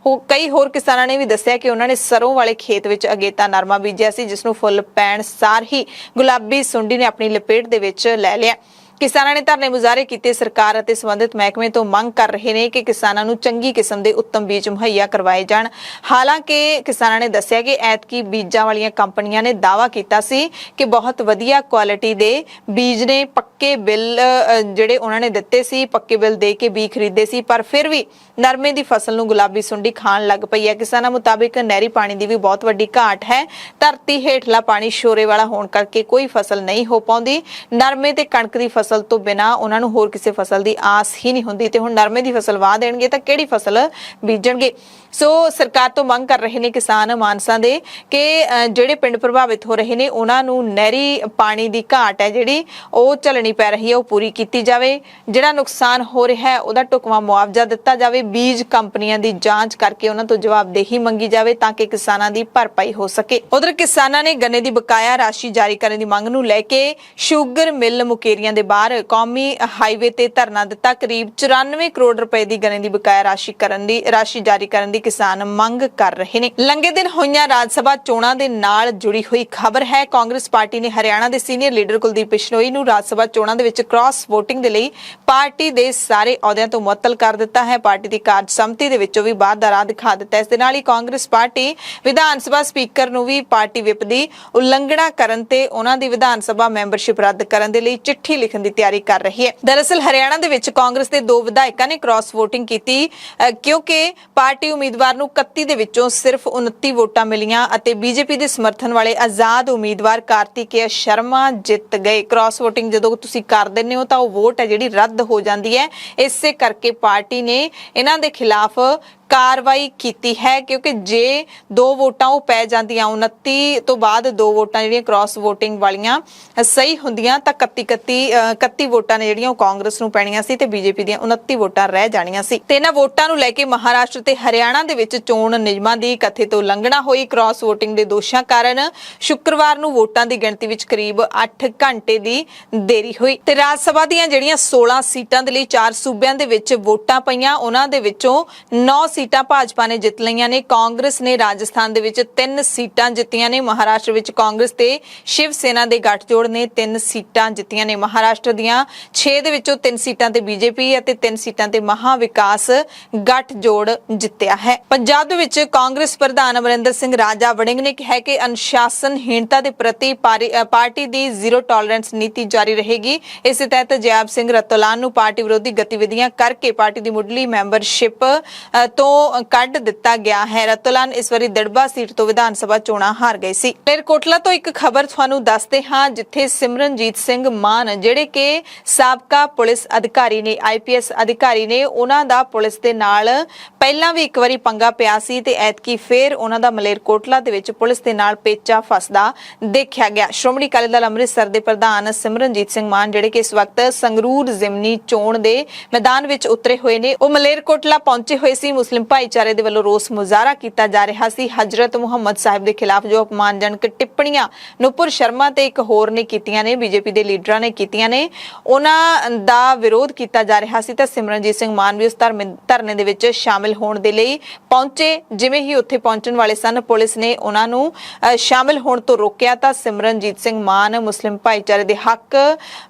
ਕਈ ਹੋਰ ਕਿਸਾਨਾਂ ਨੇ ਵੀ ਦੱਸਿਆ ਕਿ ਉਹਨਾਂ ਨੇ ਸਰੋਂ ਵਾਲੇ ਖੇਤ ਵਿੱਚ ਅਗੇਤਾ ਨਰਮਾ ਬੀਜਿਆ ਸੀ, ਜਿਸ ਨੂੰ ਫੁੱਲ ਪੈਣ ਸਾਰ ਹੀ ਗੁਲਾਬੀ ਸੁੰਡੀ ਨੇ ਆਪਣੀ ਲਪੇਟ ਦੇ ਵਿੱਚ ਲੈ ਲਿਆ। ਕਿਸਾਨਾਂ ਨੇ ਧਰਨੇ ਮੁਜ਼ਾਹਰੇ ਕੀਤੇ। ਸਰਕਾਰ ਅਤੇ ਸੰਬੰਧਿਤ ਮਹਿਕਮੇ ਤੋਂ ਮੰਗ ਕਰ ਰਹੇ ਨੇ ਕਿ ਕਿਸਾਨਾਂ ਨੂੰ ਚੰਗੀ ਕਿਸਮ ਦੇ ਉੱਤਮ ਬੀਜ ਮੁਹੱਈਆ ਕਰਵਾਏ ਜਾਣ। ਹਾਲਾਂਕਿ ਕਿਸਾਨਾਂ ਨੇ ਦੱਸਿਆ ਕਿ ਐਤਕੀ ਬੀਜਾਂ ਵਾਲੀਆਂ ਕੰਪਨੀਆਂ ਨੇ ਦਾਅਵਾ ਕੀਤਾ ਸੀ ਕਿ ਬਹੁਤ ਵਧੀਆ ਕੁਆਲਿਟੀ ਦੇ ਬੀਜ ਨੇ, ਪੱਕੇ ਬਿੱਲ ਜਿਹੜੇ ਉਹਨਾਂ ਨੇ ਦਿੱਤੇ ਸੀ, ਪੱਕੇ ਬਿੱਲ ਦੇ ਕੇ ਬੀਜ ਖਰੀਦੇ ਸੀ, ਪਰ ਫਿਰ ਵੀ ਨਰਮੇ ਦੀ ਫਸਲ ਨੂੰ ਗੁਲਾਬੀ ਸੁੰਡੀ ਖਾਣ ਲੱਗ ਪਈ ਹੈ। ਕਿਸਾਨਾਂ ਮੁਤਾਬਿਕ ਨਹਿਰੀ ਪਾਣੀ ਦੀ ਵੀ ਬਹੁਤ ਵੱਡੀ ਘਾਟ ਹੈ। ਧਰਤੀ ਹੇਠਲਾ ਪਾਣੀ ਸ਼ੋਰੇ ਵਾਲਾ ਹੋਣ ਕਰਕੇ ਕੋਈ ਫਸਲ ਨਹੀਂ ਹੋ ਪਾਉਂਦੀ। ਨਰਮੇ ਤੇ ਕਣਕ ਦੀ ਫਸਲ ਤੋਂ ਬਿਨਾ ਉਹਨਾਂ ਨੂੰ ਹੋਰ ਕਿਸੇ ਫਸਲ ਦੀ ਆਸ ਹੀ ਨਹੀਂ ਹੁੰਦੀ ਤੇ ਹੁਣ ਨਰਮੇ ਦੀ ਫਸਲ ਵਾਹ ਦੇਣਗੇ ਤਾਂ ਕਿਹੜੀ ਫਸਲ ਬੀਜਣਗੇ। ਸੋ ਸਰਕਾਰ ਤੋਂ ਮੰਗ ਕਰ ਰਹੇ ਨੇ ਕਿਸਾਨ ਮਾਨਸਾ ਦੇ ਕਿ ਜਿਹੜੇ ਪਿੰਡ ਪ੍ਰਭਾਵਿਤ ਹੋ ਰਹੇ ਨੇ ਉਹਨਾਂ ਨੂੰ ਨਹਿਰੀ ਪਾਣੀ ਦੀ ਘਾਟ ਹੈ ਜਿਹੜੀ ਉਹ ਝੱਲਣੀ ਪੈ ਰਹੀ ਹੈ, ਉਹ ਪੂਰੀ ਕੀਤੀ ਜਾਵੇ। ਜਿਹੜਾ ਨੁਕਸਾਨ ਹੋ ਰਿਹਾ ਹੈ ਉਹਦਾ ਢੁਕਵਾਂ ਮੁਆਵਜ਼ਾ ਦਿੱਤਾ ਜਾਵੇ। ਬੀਜ ਕੰਪਨੀਆਂ ਦੀ ਜਾਂਚ ਕਰਕੇ ਉਹਨਾਂ ਤੋਂ ਜਵਾਬਦੇਹੀ ਮੰਗੀ ਜਾਵੇ ਤਾਂ ਕਿ ਕਿਸਾਨਾਂ ਦੀ ਭਰਪਾਈ ਹੋ ਸਕੇ। ਉਧਰ ਕਿਸਾਨਾਂ ਨੇ ਗੰਨੇ ਦੀ ਬਕਾਇਆ ਰਾਸ਼ੀ ਜਾਰੀ ਕਰਨ ਦੀ ਮੰਗ ਨੂੰ ਲੈ ਕੇ ਸ਼ੂਗਰ ਮਿੱਲ ਮੁਕੇਰੀਆਂ ਦੇ ਬਾਹਰ ਕੌਮੀ ਹਾਈਵੇ ਤੇ ਧਰਨਾ ਦਿੱਤਾ। ਕਰੀਬ 94 ਕਰੋੜ ਰੁਪਏ ਦੀ ਗੰਨੇ ਦੀ ਬਕਾਇਆ ਰਾਸ਼ੀ ਜਾਰੀ ਕਰਨ ਦੀ ਕਿਸਾਨ ਮੰਗ ਕਰ ਰਹੇ ਨੇ। ਲੰਘੇ ਦਿਨ ਹੋਈਆਂ ਰਾਜ ਸਭਾ ਚੋਣਾਂ ਦੇ ਨਾਲ ਜੁੜੀ ਹੋਈ ਖਬਰ ਹੈ। ਕਾਂਗਰਸ ਪਾਰਟੀ ਨੇ ਹਰਿਆਣਾ ਦੇ ਸੀਨੀਅਰ ਲੀਡਰ ਕੁਲਦੀਪ ਬਿਸ਼ਨੋਈ ਨੂੰ ਰਾਜ ਸਭਾ ਚੋਣਾਂ ਦੇ ਵਿੱਚ ਕ੍ਰਾਸ ਵੋਟਿੰਗ ਦੇ ਲਈ ਪਾਰਟੀ ਦੇ ਸਾਰੇ ਅਹੁਦਿਆਂ ਤੋਂ ਮੁਅੱਤਲ ਕਰ ਦਿੱਤਾ ਹੈ। ਪਾਰਟੀ ਦੀ ਕਾਰਜ ਸਮਿਤੀ ਦੇ ਵਿੱਚੋਂ ਵੀ ਬਾਹਰ ਦਾ ਰਾਹ ਦਿਖਾ ਦਿੱਤਾ। ਇਸ ਦੇ ਨਾਲ ਹੀ ਕਾਂਗਰਸ ਪਾਰਟੀ ਵਿਧਾਨ ਸਭਾ ਸਪੀਕਰ ਨੂੰ ਵੀ ਪਾਰਟੀ ਵਿਪ ਦੀ ਉਲੰਘਣਾ ਕਰਨ ਤੇ ਉਹਨਾਂ ਦੀ ਵਿਧਾਨ ਸਭਾ ਮੈਂਬਰਸ਼ਿਪ ਰੱਦ ਕਰਨ ਦੇ ਲਈ ਚਿੱਠੀ ਲਿਖਣ ਦੀ ਤਿਆਰੀ ਕਰ ਰਹੀ ਹੈ। ਦਰਅਸਲ ਹਰਿਆਣਾ ਦੇ ਵਿੱਚ ਕਾਂਗਰਸ ਦੇ 2 ਵਿਧਾਇਕਾਂ ਨੇ ਕ੍ਰਾਸ ਵੋਟਿੰਗ ਕੀਤੀ ਕਿਉਂਕਿ ਪਾਰਟੀ ਉਮੀਦਵਾਰ ਨੂੰ 31 ਦੇ ਵਿੱਚੋਂ ਸਿਰਫ 29 ਵੋਟਾਂ ਮਿਲੀਆਂ ਅਤੇ ਬੀਜੇਪੀ ਦੇ ਸਮਰਥਨ ਵਾਲੇ ਆਜ਼ਾਦ ਉਮੀਦਵਾਰ ਕਾਰਤਿਕੇਯ ਸ਼ਰਮਾ ਜਿੱਤ ਗਏ। ਕ੍ਰਾਸ ਵੋਟਿੰਗ ਜਦੋਂ ਤੁਸੀਂ ਕਰ ਦਿੰਦੇ ਹੋ ਤਾਂ ਉਹ ਵੋਟ ਹੈ ਜਿਹੜੀ ਰੱਦ ਹੋ ਜਾਂਦੀ ਹੈ। ਇਸੇ ਕਰਕੇ ਪਾਰਟੀ ਨੇ ਇਹਨਾਂ ਦੇ ਖਿਲਾਫ ਕਾਰਵਾਈ ਕੀਤੀ ਹੈ, ਕਿਉਂਕਿ ਜੇ 2 ਵੋਟਾਂ ਉਹ ਪੈ ਜਾਂਦੀਆਂ 29 ਤੋਂ ਬਾਅਦ 2 ਵੋਟਾਂ ਜਿਹੜੀਆਂ ਕ੍ਰਾਸ ਵੋਟਿੰਗ ਵਾਲੀਆਂ ਸਹੀ ਹੁੰਦੀਆਂ ਤਾਂ 31 ਵੋਟਾਂ ਨੇ ਜਿਹੜੀਆਂ ਉਹ ਕਾਂਗਰਸ ਨੂੰ ਪੈਣੀਆਂ ਸੀ ਤੇ ਬੀਜੇਪੀ ਦੀਆਂ 29 ਵੋਟਾਂ ਰਹਿ ਜਾਣੀਆਂ ਸੀ। ਤੇ ਇਹਨਾਂ ਵੋਟਾਂ ਨੂੰ ਲੈ ਕੇ ਮਹਾਰਾਸ਼ਟਰ ਤੇ ਹਰਿਆਣਾ ਦੇ ਵਿੱਚ ਚੋਣ ਨਿਯਮਾਂ ਦੀ ਕਥਿਤ ਉਲੰਘਣਾ ਹੋਈ। ਕ੍ਰਾਸ ਵੋਟਿੰਗ ਦੇ ਦੋਸ਼ਾਂ ਕਾਰਨ ਸ਼ੁੱਕਰਵਾਰ ਨੂੰ ਵੋਟਾਂ ਦੀ ਗਿਣਤੀ ਵਿੱਚ ਕਰੀਬ 8 ਘੰਟੇ ਦੀ ਦੇਰੀ ਹੋਈ ਤੇ ਰਾਜ ਸਭਾ ਦੀਆਂ ਜਿਹੜੀਆਂ 16 ਸੀਟਾਂ ਦੇ ਲਈ 4 ਸੂਬਿਆਂ ਦੇ ਵਿੱਚ ਵੋਟਾਂ ਪਈਆਂ, ਉਹਨਾਂ ਦੇ ਵਿੱਚੋਂ 9 ਸੀਟਾਂ ਭਾਜਪਾ ਨੇ ਜਿੱਤ ਲਈਆਂ ਨੇ। ਕਾਂਗਰਸ ਨੇ ਰਾਜਸਥਾਨ ਦੇ ਵਿੱਚ 3 ਸੀਟਾਂ ਜਿੱਤੀਆਂ ਨੇ। ਮਹਾਰਾਸ਼ਟਰ ਵਿੱਚ ਕਾਂਗਰਸ ਤੇ ਸ਼ਿਵ ਸੈਨਾ ਦੇ ਗੱਠਜੋੜ ਨੇ 3 ਸੀਟਾਂ ਜਿੱਤੀਆਂ ਨੇ। ਮਹਾਰਾਸ਼ਟਰ ਦੀਆਂ 6 ਦੇ ਵਿੱਚੋਂ 3 ਸੀਟਾਂ ਤੇ ਬੀਜੇਪੀ ਅਤੇ 3 ਸੀਟਾਂ ਤੇ ਮਹਾ ਵਿਕਾਸ ਗੱਠਜੋੜ ਜਿੱਤਿਆ ਹੈ। ਪੰਜਾਬ ਦੇ ਵਿੱਚ ਕਾਂਗਰਸ ਪ੍ਰਧਾਨ ਅਮਰਿੰਦਰ ਸਿੰਘ ਰਾਜਾ ਵੜਿੰਗ ਨੇ ਕਿਹਾ ਕਿ ਅਨੁਸ਼ਾਸਨਹੀਣਤਾ ਦੇ ਪ੍ਰਤੀ ਪਾਰਟੀ ਦੀ ਜ਼ੀਰੋ ਟੋਲਰੈਂਸ ਨੀਤੀ ਜਾਰੀ ਰਹੇਗੀ। ਇਸੇ ਤਹਿਤ ਜੈਬ ਸਿੰਘ ਰਤੋਲਾਨ ਨੂੰ ਪਾਰਟੀ ਵਿਰੋਧੀ ਗਤੀਵਿਧੀਆਂ ਕਰਕੇ ਪਾਰਟੀ ਦੀ ਮੁੱਢਲੀ ਮੈਂਬਰਸ਼ਿਪ ਤੋਂ ਕੱਢ ਦਿੱਤਾ ਗਿਆ ਹੈ। ਰਤੋਲਾਨ ਇਸ ਵਾਰੀ ਦੜਬਾ ਸੀਟ ਤੋਂ ਵਿਧਾਨ ਸਭਾ ਚੋਣਾਂ ਹਾਰ ਗਏ ਸੀ। ਮਲੇਰਕੋਟਲਾ ਤੋਂ ਇੱਕ ਖਬਰ ਤੁਹਾਨੂੰ ਦੱਸਦੇ ਹਾਂ, ਜਿੱਥੇ ਸਿਮਰਨਜੀਤ ਸਿੰਘ ਮਾਨ ਜਿਹੜੇ ਕਿ ਸਾਬਕਾ ਪੁਲਿਸ ਅਧਿਕਾਰੀ ਨੇ, IPS ਅਧਿਕਾਰੀ ਨੇ, ਉਹਨਾਂ ਦਾ ਪੁਲਿਸ ਦੇ ਨਾਲ ਪਹਿਲਾਂ ਵੀ ਇੱਕ ਵਾਰੀ ਪੰਗਾ ਪਿਆ ਸੀ ਤੇ ਐਤਕੀ ਫੇਰ ਉਹਨਾਂ ਦਾ ਮਲੇਰਕੋਟਲਾ ਦੇ ਵਿੱਚ ਪੁਲਿਸ ਦੇ ਨਾਲ ਪੇਚਾ ਫਸਦਾ ਦੇਖਿਆ ਗਿਆ। ਸ਼੍ਰੋਮਣੀ ਅਕਾਲੀ ਦਲ ਅੰਮ੍ਰਿਤਸਰ ਦੇ ਪ੍ਰਧਾਨ ਸਿਮਰਨਜੀਤ ਸਿੰਘ ਮਾਨ ਜਿਹੜੇ ਕਿ ਇਸ ਵਕਤ ਸੰਗਰੂਰ ਜ਼ਿਮਨੀ ਚੋਣ ਦੇ ਮੈਦਾਨ ਵਿੱਚ ਉਤਰੇ ਹੋਏ ਨੇ, ਉਹ ਮਲੇਰਕੋਟਲਾ ਪਹੁੰਚੇ ਹੋਏ ਸੀ। ਮੁਸਲਿਮ ਭਾਈਚਾਰੇ ਦੇ ਵੱਲੋਂ ਰੋਸ ਮੁਜ਼ਾਹਰਾ ਕੀਤਾ ਜਾ ਰਿਹਾ ਸੀ। ਹਜ਼ਰਤ ਮੁਹੰਮਦ ਸਾਹਿਬ ਦੇ ਖਿਲਾਫ ਜੋ ਅਪਮਾਨਜਨਕ ਟਿੱਪਣੀਆਂ ਨੂਪੁਰ ਸ਼ਰਮਾ ਤੇ ਇੱਕ ਹੋਰ ਨੇ ਕੀਤੀਆਂ ਨੇ, ਬੀਜੇਪੀ ਦੇ ਲੀਡਰਾਂ ਨੇ ਕੀਤੀਆਂ ਨੇ, ਉਹਨਾਂ ਦਾ ਵਿਰੋਧ ਕੀਤਾ ਜਾ ਰਿਹਾ ਸੀ ਤਾਂ ਸਿਮਰਨਜੀਤ ਸਿੰਘ ਮਾਨ ਵੀ ਉਸ ਧਰਨੇ ਦੇ ਵਿੱਚ ਸ਼ਾਮਿਲ ਹੋਣ ਦੇ ਲਈ ਪਹੁੰਚੇ। ਜਿਵੇਂ ਹੀ ਉੱਥੇ ਪਹੁੰਚਣ ਵਾਲੇ ਸਨ, ਪੁਲਿਸ ਨੇ ਉਹਨਾਂ ਨੂੰ ਸ਼ਾਮਿਲ ਹੋਣ ਤੋਂ ਰੋਕਿਆ ਤਾਂ ਸਿਮਰਨਜੀਤ ਸਿੰਘ ਮਾਨ ਮੁਸਲਿਮ ਭਾਈਚਾਰੇ ਦੇ ਹੱਕ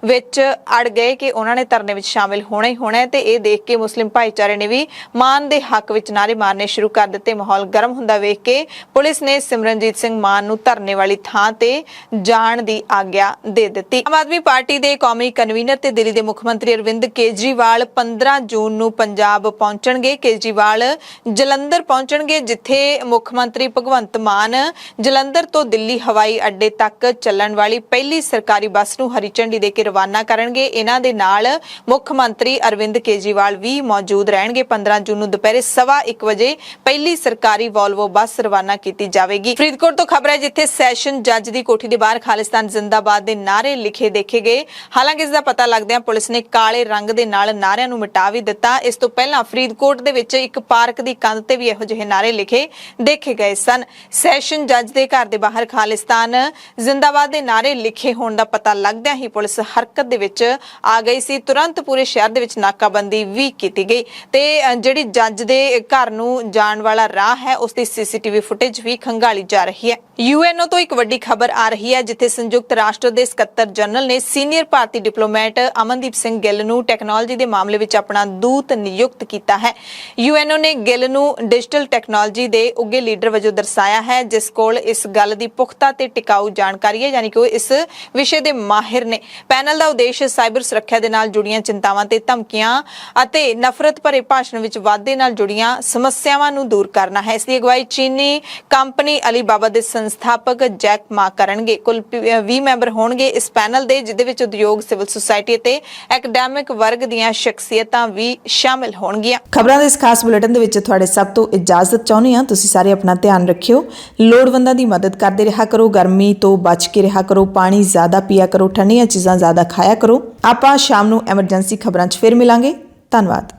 ਵਿੱਚ ਅੜ ਗਏ ਕਿ ਉਹਨਾਂ ਨੇ ਧਰਨੇ ਵਿੱਚ ਸ਼ਾਮਿਲ ਹੋਣਾ ਹੀ ਹੋਣਾ ਹੈ ਤੇ ਇਹ ਦੇਖ ਕੇ ਮੁਸਲਿਮ ਭਾਈਚਾਰੇ ਨੇ ਵੀ ਮਾਨ ਦੇ ਹੱਕ ਵਿੱਚ ਨਾਅਰੇ ਮਾਰਨੇ ਸ਼ੁਰੂ ਕਰ ਦਿੱਤੇ। ਮਾਹੌਲ ਗਰਮ ਹੁੰਦਾ ਵੇਖ ਕੇ ਪੁਲਿਸ ਨੇ ਸਿਮਰਨਜੀਤ ਸਿੰਘ ਮਾਨ ਨੂੰ ਧਰਨੇ ਵਾਲੀ ਥਾਂ ਤੇ ਜਾਣ ਦੀ ਆਗਿਆ ਦੇ ਦਿੱਤੀ। ਆਮ ਆਦਮੀ ਪਾਰਟੀ ਦੇ ਕੌਮੀ ਕਨਵੀਨਰ ਤੇ ਦਿੱਲੀ ਦੇ ਮੁੱਖ ਮੰਤਰੀ ਅਰਵਿੰਦ ਕੇਜਰੀਵਾਲ 15 ਜੂਨ ਨੂੰ ਪੰਜਾਬ ਪਹੁੰਚਣਗੇ। ਕੇਜਰੀਵਾਲ ਜਲੰਧਰ ਪਹੁੰਚਣਗੇ, ਜਿੱਥੇ ਮੁੱਖ ਮੰਤਰੀ ਭਗਵੰਤ ਮਾਨ ਜਲੰਧਰ ਤੋਂ ਦਿੱਲੀ ਹਵਾਈ ਅੱਡੇ ਤੱਕ ਚੱਲਣ ਵਾਲੀ ਪਹਿਲੀ ਸਰਕਾਰੀ ਬੱਸ ਨੂੰ ਹਰੀ ਝੰਡੀ ਦੇ ਕੇ ਰਵਾਨਾ ਕਰਨਗੇ। ਇਹਨਾਂ ਦੇ ਨਾਲ ਮੁੱਖ ਮੰਤਰੀ ਅਰਵਿੰਦ ਕੇਜਰੀਵਾਲ ਵੀ ਮੌਜੂਦ ਰਹਿਣਗੇ। 15 ਜੂਨ ਨੂੰ ਦੁਪਹਿਰੇ 1:15 ਵਜੇ ਪਹਿਲੀ ਸਰਕਾਰੀ ਵੋਲਵੋ ਬੱਸ ਰਵਾਨਾ ਕੀਤੀ ਜਾਵੇਗੀ। ਫਰੀਦਕੋਟ ਤੋਂ ਖਬਰ ਹੈ, ਜਿੱਥੇ ਸੈਸ਼ਨ ਜੱਜ ਦੀ ਕੋਠੀ ਦੇ ਬਾਹਰ ਖਾਲਿਸਤਾਨ ਜ਼ਿੰਦਾਬਾਦ ਦੇ ਨਾਅਰੇ ਲਿਖੇ ਦੇਖੇ ਗਏ। ਹਾਲਾਂਕਿ ਇਸ ਦਾ ਪਤਾ ਲੱਗਦਿਆਂ ਪੁਲਿਸ ਨੇ ਕਾਲੇ ਰੰਗ ਦੇ ਨਾਲ ਨਾਅਰਿਆਂ ਨੂੰ ਮਿਟਾ ਵੀ ਦਿੱਤਾ। ਇਸ ਤੋਂ ਪਹਿਲਾਂ ਫਰੀਦਕੋਟ ਦੇ ਵਿੱਚ ਇੱਕ ਪਾਰਕ ਦੀ ਕੰਧ ਤੇ ਵੀ ਇਹੋ ਜਿਹੇ ਨਾਅਰੇ ਲਿਖੇ ਦੇਖੇ ਗਏ ਸਨ। ਸੈਸ਼ਨ ਜੱਜ ਦੇ ਘਰ ਦੇ ਬਾਹਰ ਖਾਲਿਸਤਾਨ ਜ਼ਿੰਦਾਬਾਦ ਦੇ ਨਾਅਰੇ ਲਿਖੇ ਹੋਣ ਦਾ ਪਤਾ ਲੱਗਦਿਆਂ ਹੀ ਪੁਲਿਸ ਹਰਕਤ ਦੇ ਵਿੱਚ ਆ ਗਈ ਸੀ। ਤੁਰੰਤ ਪੂਰੇ ਸ਼ਹਿਰ ਦੇ ਵਿੱਚ ਨਾਕਾਬੰਦੀ ਵੀ ਕੀਤੀ ਗਈ ਤੇ ਜਿਹੜੀ ਜੱਜ ਦੇ ਘਰ ਨੂੰ ਜਾਣ ਵਾਲਾ ਰਾਹ ਹੈ ਉਸ ਦੀ CCTV ਫੁਟੇਜ ਵੀ ਖੰਗਾਲੀ ਜਾ ਰਹੀ ਹੈ। UNO ਤੋਂ ਇੱਕ ਵੱਡੀ ਖਬਰ ਆ ਰਹੀ ਹੈ, ਜਿੱਥੇ ਸੰਯੁਕਤ ਰਾਸ਼ਟਰ ਦੇ ਸਕੱਤਰ ਜਨਰਲ ਨੇ ਸੀਨੀਅਰ ਭਾਰਤੀ ਡਿਪਲੋਮੈਟ ਅਮਨਦੀਪ ਸਿੰਘ ਗਿੱਲ ਨੂੰ ਟੈਕਨੋਲੋਜੀ ਦੇ ਮਾਮਲੇ ਵਿੱਚ ਆਪਣਾ ਦੂਤ ਨਿਯੁਕਤ ਕੀਤਾ ਹੈ। UNO ਨੇ ਗਿੱਲ ਨੂੰ ਡਿਜੀਟਲ ਟੈਕਨੋਲੋਜੀ ਦੇ ਉੱਘੇ ਲੀਡਰ ਵਜੋਂ ਦਰਸਾਇਆ ਹੈ, ਜਿਸ ਕੋਲ ਇਸ ਗੱਲ ਦੀ ਪੁਖਤਾ ਤੇ ਟਿਕਾਊ ਜਾਣਕਾਰੀ ਹੈ, ਯਾਨੀ ਕਿ ਉਹ ਇਸ ਵਿਸ਼ੇ ਦੇ ਮਾਹਿਰ ਨੇ। ਪੈਨਲ ਦਾ ਉਦੇਸ਼ ਸਾਈਬਰ ਸੁਰੱਖਿਆ ਦੇ ਨਾਲ ਜੁੜੀਆਂ ਚਿੰਤਾਵਾਂ ਤੇ ਧਮਕੀਆਂ ਅਤੇ ਨਫ਼ਰਤ ਭਰੇ ਭਾਸ਼ਣ ਵਿੱਚ ਵਾਧੇ ਨਾਲ ਜੁੜੀਆਂ ਸਮੱਸਿਆਵਾਂ ਨੂੰ ਦੂਰ ਕਰਨਾ ਹੈ। ਇਸ ਦੀ ਅਗਵਾਈ ਚੀਨੀ ਕੰਪਨੀ ਅਲੀਬਾਬਾ ਦੇ ਸੰਸਥਾਪਕ ਜੈਕ ਮਾ ਕਰਨਗੇ। ਕੁੱਲ 20 ਮੈਂਬਰ ਹੋਣਗੇ ਇਸ ਪੈਨਲ ਦੇ, ਜਿਹਦੇ ਵਿੱਚ ਉਦਯੋਗ, ਸਿਵਲ ਸੁਸਾਇਟੀ ਅਤੇ ਐਕੈਡੈਮਿਕ ਵਰਗ ਦੀਆਂ ਸ਼ਖਸੀਅਤਾਂ ਵੀ ਸ਼ਾਮਿਲ ਹੋਣਗੀਆਂ। ਖਬਰਾਂ ਦੇ ਇਸ ਖਾਸ ਬੁਲੇਟਿਨ ਦੇ ਵਿੱਚ ਤੁਹਾਡੇ ਸਭ ਤੋਂ ਇਜਾਜ਼ਤ ਚਾਹੁੰਦੇ ਹਾਂ। ਤੁਸੀਂ ਸਾਰੇ ਆਪਣਾ ਧਿਆਨ ਰੱਖਿਓ, ਲੋੜਵੰਦਾਂ ਦੀ ਮਦਦ ਕਰਦੇ ਰਿਹਾ ਕਰੋ, ਗਰਮੀ ਤੋਂ ਬਚ ਕੇ ਰਿਹਾ ਕਰੋ, ਪਾਣੀ ਜ਼ਿਆਦਾ ਪੀਆ ਕਰੋ, ਠੰਡੀਆਂ ਚੀਜ਼ਾਂ ਜ਼ਿਆਦਾ ਖਾਇਆ ਕਰੋ। ਆਪਾਂ ਸ਼ਾਮ ਨੂੰ ਐਮਰਜੈਂਸੀ ਖਬਰਾਂ 'ਚ ਫਿਰ ਮਿਲਾਂਗੇ। ਧੰਨਵਾਦ।